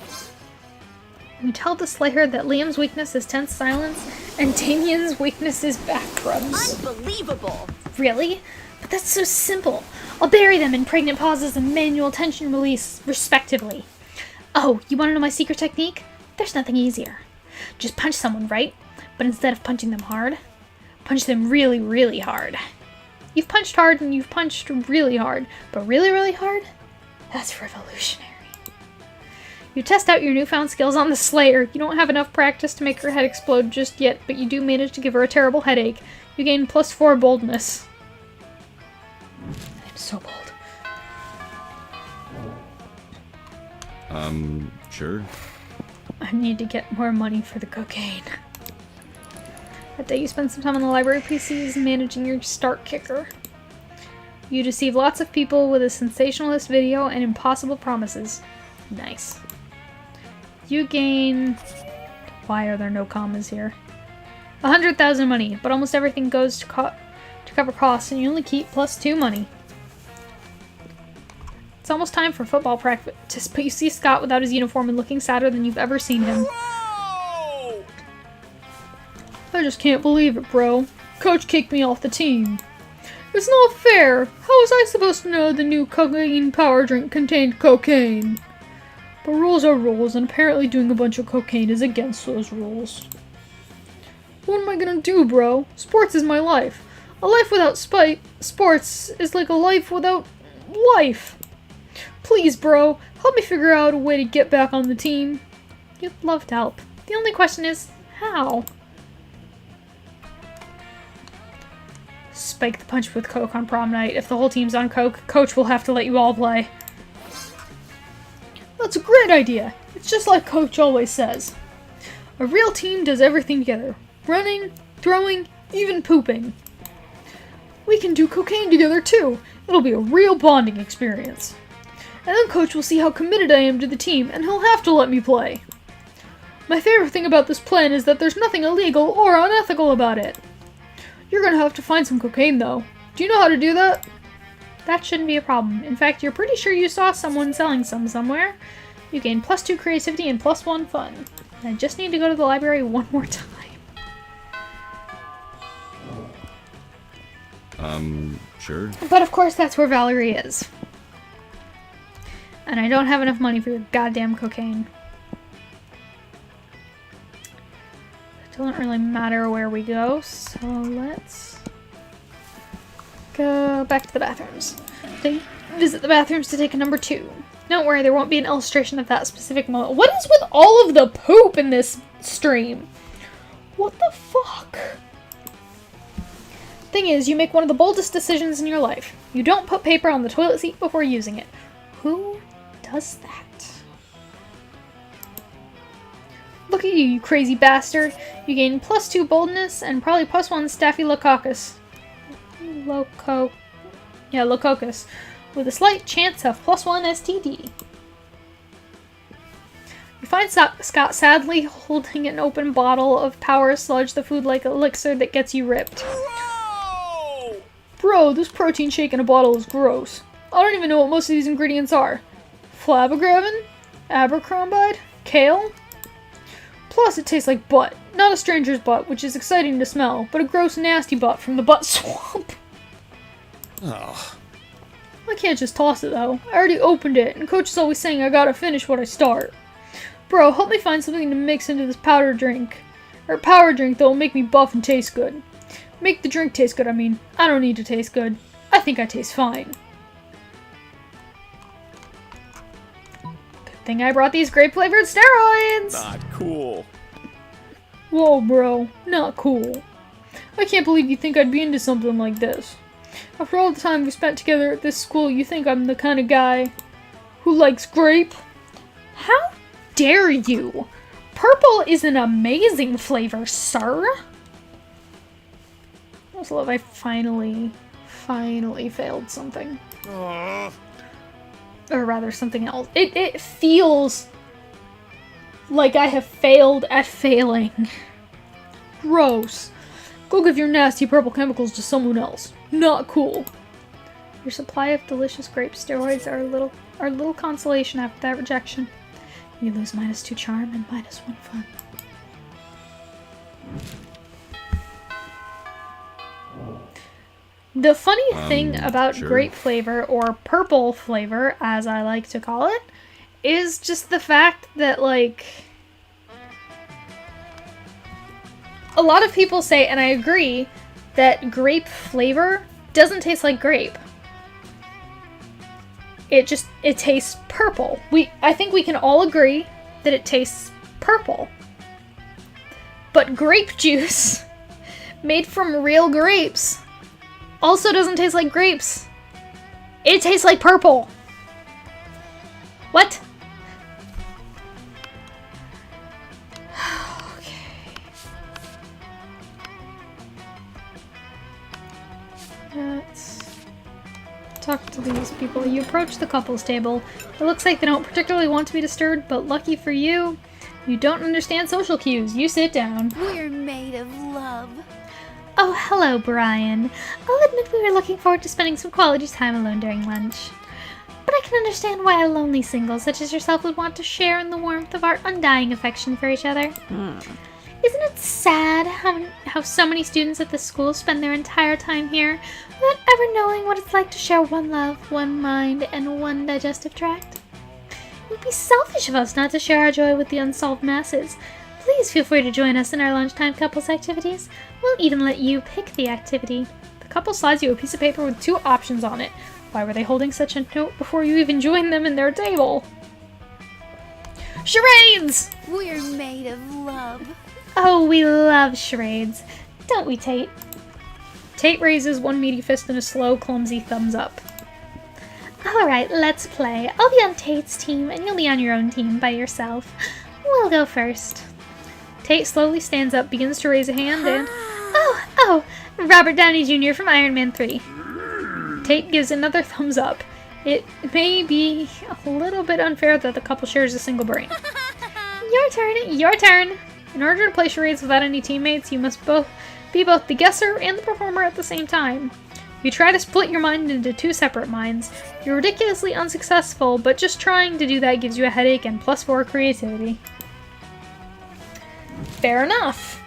You tell the Slayer that Liam's weakness is tense silence and Damien's weakness is back rubs. Unbelievable! Really? But that's so simple. I'll bury them in pregnant pauses and manual tension release, respectively. Oh, you want to know my secret technique? There's nothing easier. Just punch someone, right? But instead of punching them hard, punch them really, really hard. You've punched hard and you've punched really hard, but really, really hard? That's revolutionary. You test out your newfound skills on the Slayer. You don't have enough practice to make her head explode just yet, but you do manage to give her a terrible headache. You gain +4 boldness. I'm so bold. Sure. I need to get more money for the cocaine. That day you spend some time on the library PCs managing your start kicker. You deceive lots of people with a sensationalist video and impossible promises. Nice. You gain... Why are there no commas here? 100,000 money, but almost everything goes to cover costs, and you only keep +2 money. It's almost time for football practice, but you see Scott without his uniform and looking sadder than you've ever seen him. Whoa! I just can't believe it, bro. Coach kicked me off the team. It's not fair. How was I supposed to know the new cocaine power drink contained cocaine? But rules are rules, and apparently doing a bunch of cocaine is against those rules. What am I gonna do, bro? Sports is my life. A life without sports is like a life without life. Please, bro, help me figure out a way to get back on the team. You'd love to help. The only question is, how? Spike the punch with coke on prom night. If the whole team's on coke, coach will have to let you all play. That's a great idea. It's just like coach always says. A real team does everything together. Running, throwing, even pooping. We can do cocaine together too. It'll be a real bonding experience. And then coach will see how committed I am to the team, and he'll have to let me play. My favorite thing about this plan is that there's nothing illegal or unethical about it. You're gonna have to find some cocaine, though. Do you know how to do that? That shouldn't be a problem. In fact, you're pretty sure you saw someone selling some somewhere. You gain +2 creativity and +1 fun. And I just need to go to the library one more time. Sure. But of course, that's where Valerie is. And I don't have enough money for your goddamn cocaine. It doesn't really matter where we go, so let's go back to the bathrooms. Visit the bathrooms to take a number 2. Don't worry, there won't be an illustration of that specific moment. What is with all of the poop in this stream? What the fuck? Thing is, you make one of the boldest decisions in your life. You don't put paper on the toilet seat before using it. Who does that? Look at you, you crazy bastard. You gain +2 boldness and probably +1 staphylococcus. Lococcus. With a slight chance of +1 STD. You find Scott sadly holding an open bottle of power sludge, the food-like elixir that gets you ripped. Whoa! Bro, this protein shake in a bottle is gross. I don't even know what most of these ingredients are. Flabbergraben? Abercrombide? Kale? Plus, it tastes like butt. Not a stranger's butt, which is exciting to smell, but a gross, nasty butt from the butt swamp. Oh. I can't just toss it, though. I already opened it, and Coach is always saying I gotta finish what I start. Bro, help me find something to mix into this power drink that will make me buff and taste good. Make the drink taste good, I mean. I don't need to taste good. I think I taste fine. Good thing I brought these grape-flavored steroids! Not cool. Whoa, bro. Not cool. I can't believe you think I'd be into something like this. After all the time we spent together at this school, you think I'm the kind of guy who likes grape? How dare you? Purple is an amazing flavor, sir. I also love I finally failed something. Ugh. Or rather, something else. It feels like I have failed at failing. Gross. Go give your nasty purple chemicals to someone else. Not cool. Your supply of delicious grape steroids are a little consolation after that rejection. You lose -2 charm and -1 fun. The funny thing about sure. grape flavor, or purple flavor, as I like to call it, is just the fact that, like, a lot of people say, and I agree, that grape flavor doesn't taste like grape. It tastes purple. I think we can all agree that it tastes purple. But grape juice, made from real grapes, also doesn't taste like grapes. It tastes like purple. What? Let's talk to these people. You approach the couples table. It looks like they don't particularly want to be disturbed, but lucky for you, you don't understand social cues. You sit down. We're made of love. Oh, hello, Brian. I'll admit we were looking forward to spending some quality time alone during lunch. But I can understand why a lonely single such as yourself would want to share in the warmth of our undying affection for each other. Isn't it sad how so many students at this school spend their entire time here without ever knowing what it's like to share one love, one mind, and one digestive tract? It would be selfish of us not to share our joy with the unsolved masses. Please feel free to join us in our lunchtime couples activities. We'll even let you pick the activity. The couple slides you a piece of paper with 2 options on it. Why were they holding such a note before you even joined them in their table? Charades! We're made of love. Oh, we love charades. Don't we, Tate? Tate raises one meaty fist and a slow, clumsy thumbs up. Alright, let's play. I'll be on Tate's team, and you'll be on your own team by yourself. We'll go first. Tate slowly stands up, begins to raise a hand, and... Oh! Robert Downey Jr. from Iron Man 3. Tate gives another thumbs up. It may be a little bit unfair that the couple shares a single brain. Your turn! In order to play charades without any teammates, you must be both the guesser and the performer at the same time. You try to split your mind into 2 separate minds. You're ridiculously unsuccessful, but just trying to do that gives you a headache and +4 creativity. Fair enough.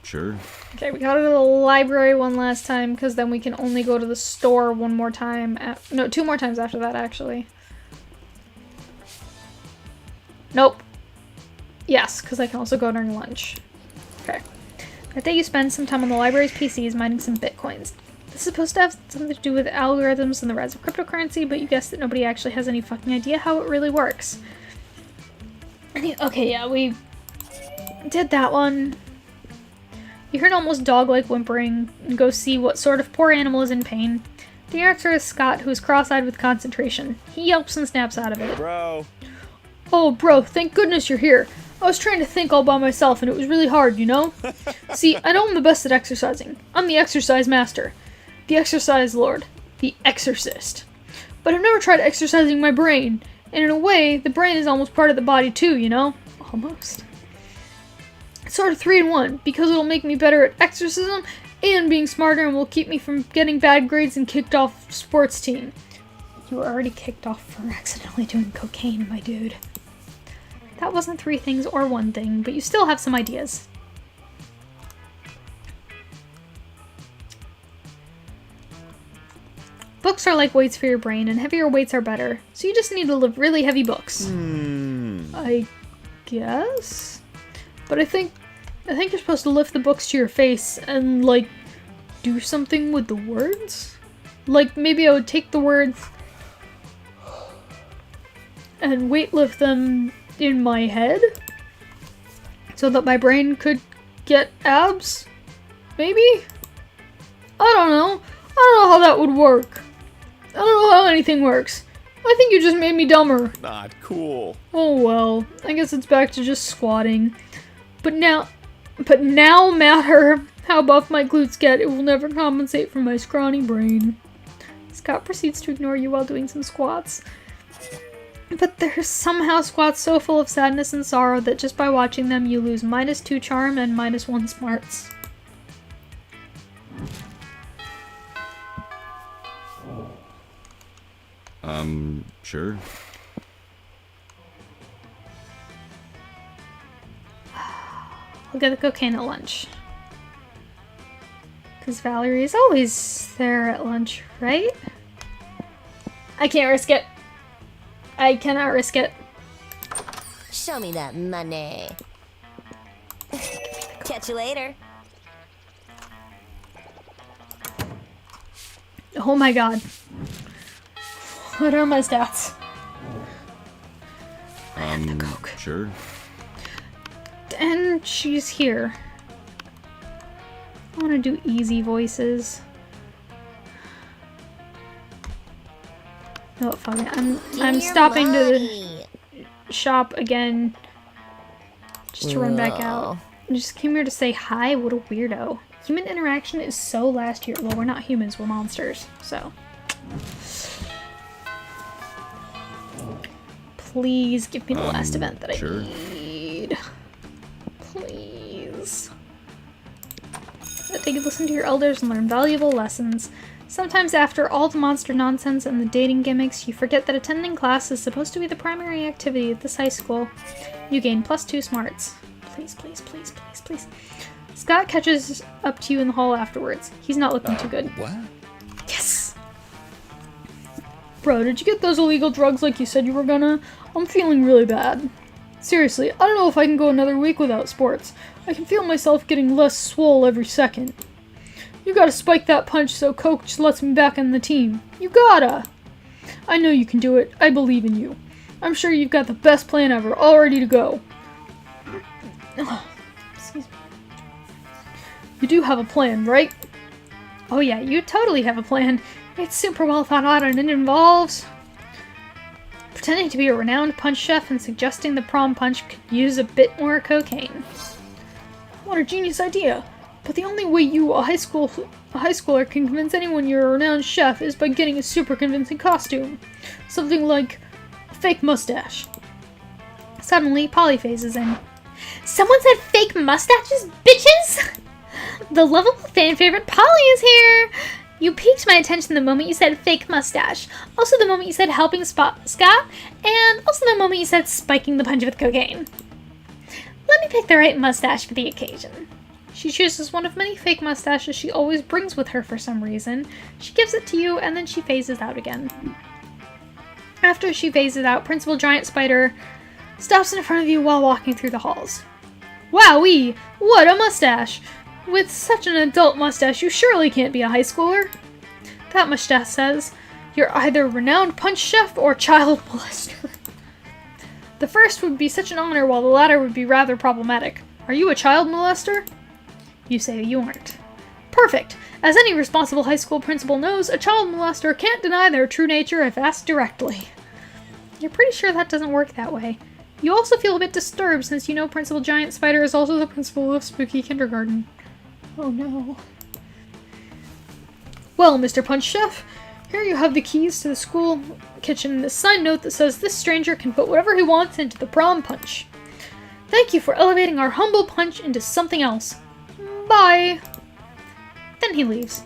Sure. Okay, we gotta go to the library one last time, because then we can only go to the store one more time. No, 2 more times after that, actually. Nope. Yes, because I can also go during lunch. Okay. That day you spend some time on the library's PCs mining some bitcoins. This is supposed to have something to do with algorithms and the rise of cryptocurrency, but you guess that nobody actually has any fucking idea how it really works. Okay, yeah, we did that one. You hear an almost dog-like whimpering and go see what sort of poor animal is in pain. The answer is Scott, who is cross-eyed with concentration. He yelps and snaps out of it. Bro. Oh, bro, thank goodness you're here. I was trying to think all by myself, and it was really hard, you know? See, I know I'm the best at exercising. I'm the exercise master. The exercise lord. The exorcist. But I've never tried exercising my brain. And in a way, the brain is almost part of the body too, you know? Almost. It's sort of 3 in 1, because it'll make me better at exorcism and being smarter and will keep me from getting bad grades and kicked off sports team. You were already kicked off for accidentally doing cocaine, my dude. That wasn't 3 things or 1 thing, but you still have some ideas. Books are like weights for your brain, and heavier weights are better, so you just need to lift really heavy books. I guess? But I think you're supposed to lift the books to your face and, like, do something with the words? Like, maybe I would take the words and weightlift them in my head so that my brain could get abs? Maybe? I don't know. I don't know how that would work. I don't know how anything works. I think you just made me dumber. Not cool. Oh well, I guess it's back to just squatting. But now matter how buff my glutes get, it will never compensate for my scrawny brain. Scott proceeds to ignore you while doing some squats. But there's somehow squats so full of sadness and sorrow that just by watching them you lose -2 charm and -1 smarts. Sure. We'll get the cocaine at lunch. Because Valerie is always there at lunch, right? I can't risk it. I cannot risk it. Show me that money. Catch you later. Oh my god. What are my stats? Coke. Sure. And she's here. I want to do easy voices. No, fuck it. I'm stopping to shop again just to run back out. I just came here to say hi. What a weirdo. Human interaction is so last year. Well, we're not humans, we're monsters. So. Please give me the last event that I need. Please. Take a listen to your elders and learn valuable lessons. Sometimes after all the monster nonsense and the dating gimmicks, you forget that attending class is supposed to be the primary activity at this high school. You gain +2 smarts. Please, please, please, please, please. Scott catches up to you in the hall afterwards. He's not looking too good. What? Yes! Bro, did you get those illegal drugs like you said you were gonna? I'm feeling really bad. Seriously, I don't know if I can go another week without sports. I can feel myself getting less swole every second. You gotta spike that punch so Coach lets me back on the team. You gotta! I know you can do it. I believe in you. I'm sure you've got the best plan ever, all ready to go. Excuse me. You do have a plan, right? Oh yeah, you totally have a plan. It's super well thought out and it involves pretending to be a renowned punch chef and suggesting the prom punch could use a bit more cocaine. What a genius idea! But the only way you, a high schooler, can convince anyone you're a renowned chef is by getting a super convincing costume. Something like a fake mustache. Suddenly, Polly phases in. Someone said fake mustaches, bitches? The lovable fan favorite Polly is here! You piqued my attention the moment you said fake mustache. Also the moment you said helping Scott. And also the moment you said spiking the punch with cocaine. Let me pick the right mustache for the occasion. She chooses one of many fake mustaches she always brings with her for some reason. She gives it to you, and then she phases out again. After she phases out, Principal Giant Spider stops in front of you while walking through the halls. Wowee! What a mustache! With such an adult mustache, you surely can't be a high schooler. That mustache says, you're either a renowned punch chef or child molester. The first would be such an honor, while the latter would be rather problematic. Are you a child molester? You say you aren't. Perfect! As any responsible high school principal knows, a child molester can't deny their true nature if asked directly. You're pretty sure that doesn't work that way. You also feel a bit disturbed since you know Principal Giant Spider is also the principal of Spooky Kindergarten. Oh no. Well, Mr. Punch Chef, here you have the keys to the school kitchen and a sign note that says this stranger can put whatever he wants into the prom punch. Thank you for elevating our humble punch into something else. Bye. Then he leaves.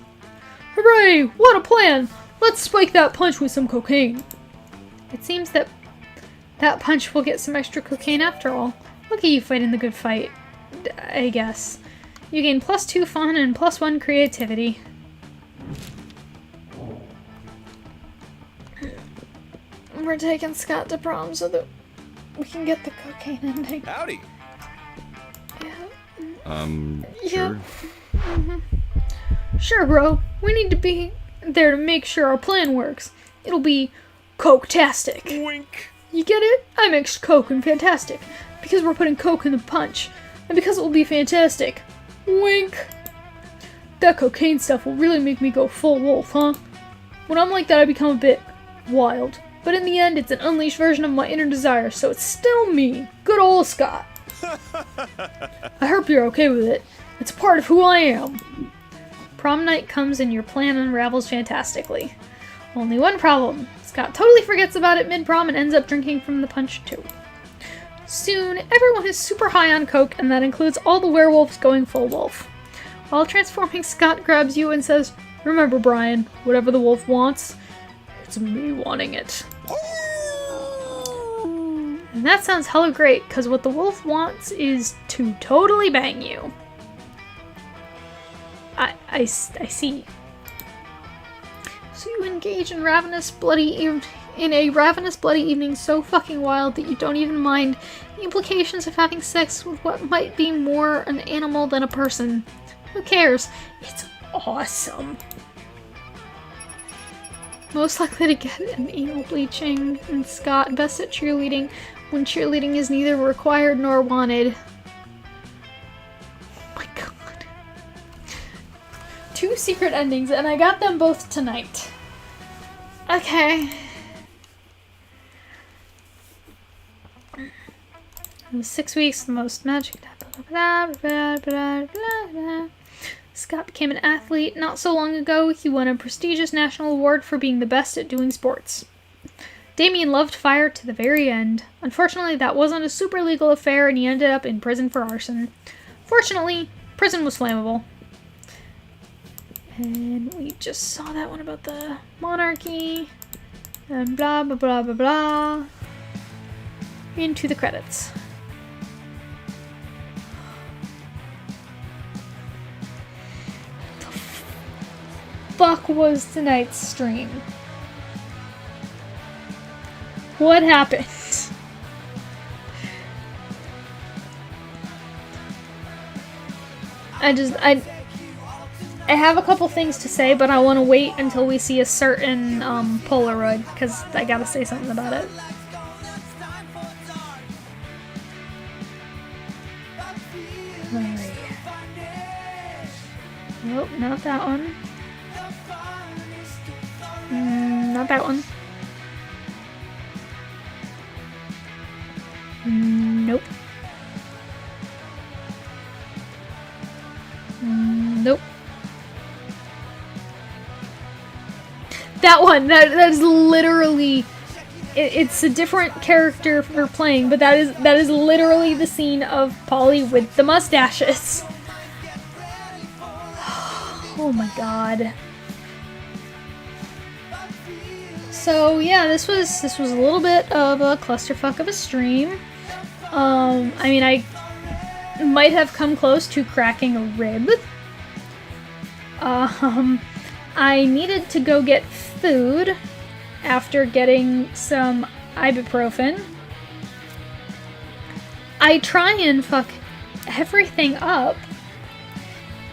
Hooray! What a plan! Let's spike that punch with some cocaine. It seems that punch will get some extra cocaine after all. Look at you fighting the good fight, I guess. You gain +2 fun and +1 creativity. We're taking Scott to prom so that we can get the cocaine ending. Howdy. Sure. Sure, bro. We need to be there to make sure our plan works. It'll be coke-tastic. Wink. You get it? I mixed coke and fantastic. Because we're putting coke in the punch. And because it will be fantastic. Wink. That cocaine stuff will really make me go full wolf, huh? When I'm like that, I become a bit wild. But in the end, it's an unleashed version of my inner desire, so it's still me. Good old Scott. I hope you're okay with it. It's part of who I am. Prom night comes and your plan unravels fantastically. Only one problem. Scott totally forgets about it mid-prom and ends up drinking from the punch too. Soon, everyone is super high on coke, and that includes all the werewolves going full wolf. While transforming, Scott grabs you and says, "Remember, Brian, whatever the wolf wants, it's me wanting it." And that sounds hella great, because what the wolf wants is to totally bang you. I see. So you engage in ravenous, bloody in a ravenous, bloody evening so fucking wild that you don't even mind the implications of having sex with what might be more an animal than a person. Who cares? It's awesome. Most likely to get an anal bleaching, and Scott, best at cheerleading when cheerleading is neither required nor wanted. Oh my god. 2 secret endings, and I got them both tonight. Okay. It was 6 weeks, the most magic. Blah, blah, blah, blah, blah. Scott became an athlete not so long ago. He won a prestigious national award for being the best at doing sports. Damien loved fire to the very end. Unfortunately, that wasn't a super legal affair, and he ended up in prison for arson. Fortunately, prison was flammable. And we just saw that one about the monarchy. And blah, blah, blah, blah, blah. Into the credits. Fuck was tonight's stream? What happened? I have a couple things to say, but I want to wait until we see a certain Polaroid, because I gotta say something about it. Alright. Nope, not that one. Not that one. Nope. Nope. That one. That is literally. It's a different character for playing, but that is literally the scene of Polly with the mustaches. Oh my god. So yeah, this was a little bit of a clusterfuck of a stream. I mean, I might have come close to cracking a rib. I needed to go get food after getting some ibuprofen. I try and fuck everything up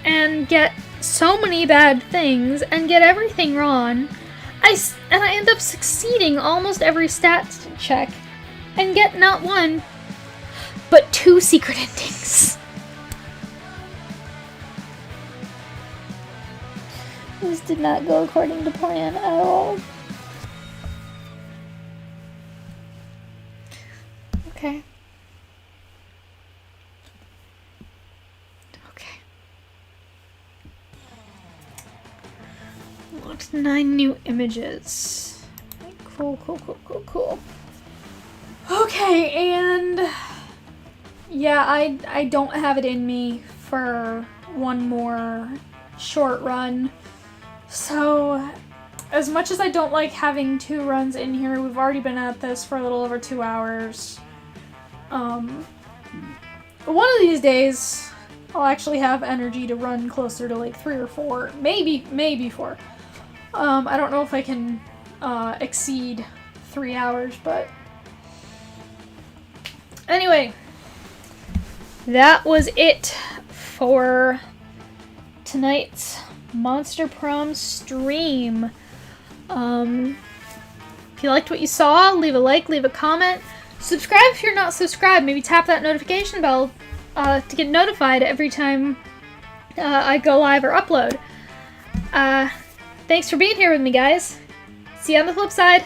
and get so many bad things and get everything wrong. I end up succeeding almost every stats check and get not one, but 2 secret endings. This did not go according to plan at all. Okay. Okay. Locked 9 new images. Cool. Okay, and yeah, I don't have it in me for one more short run. So, as much as I don't like having 2 runs in here, we've already been at this for a little over 2 hours. One of these days, I'll actually have energy to run closer to like 3 or 4, maybe 4. I don't know if I can exceed 3 hours, but anyway, that was it for tonight's Monster Prom stream. If you liked what you saw, leave a like, leave a comment. Subscribe if you're not subscribed. Maybe tap that notification bell to get notified every time I go live or upload. Thanks for being here with me, guys. See you on the flip side.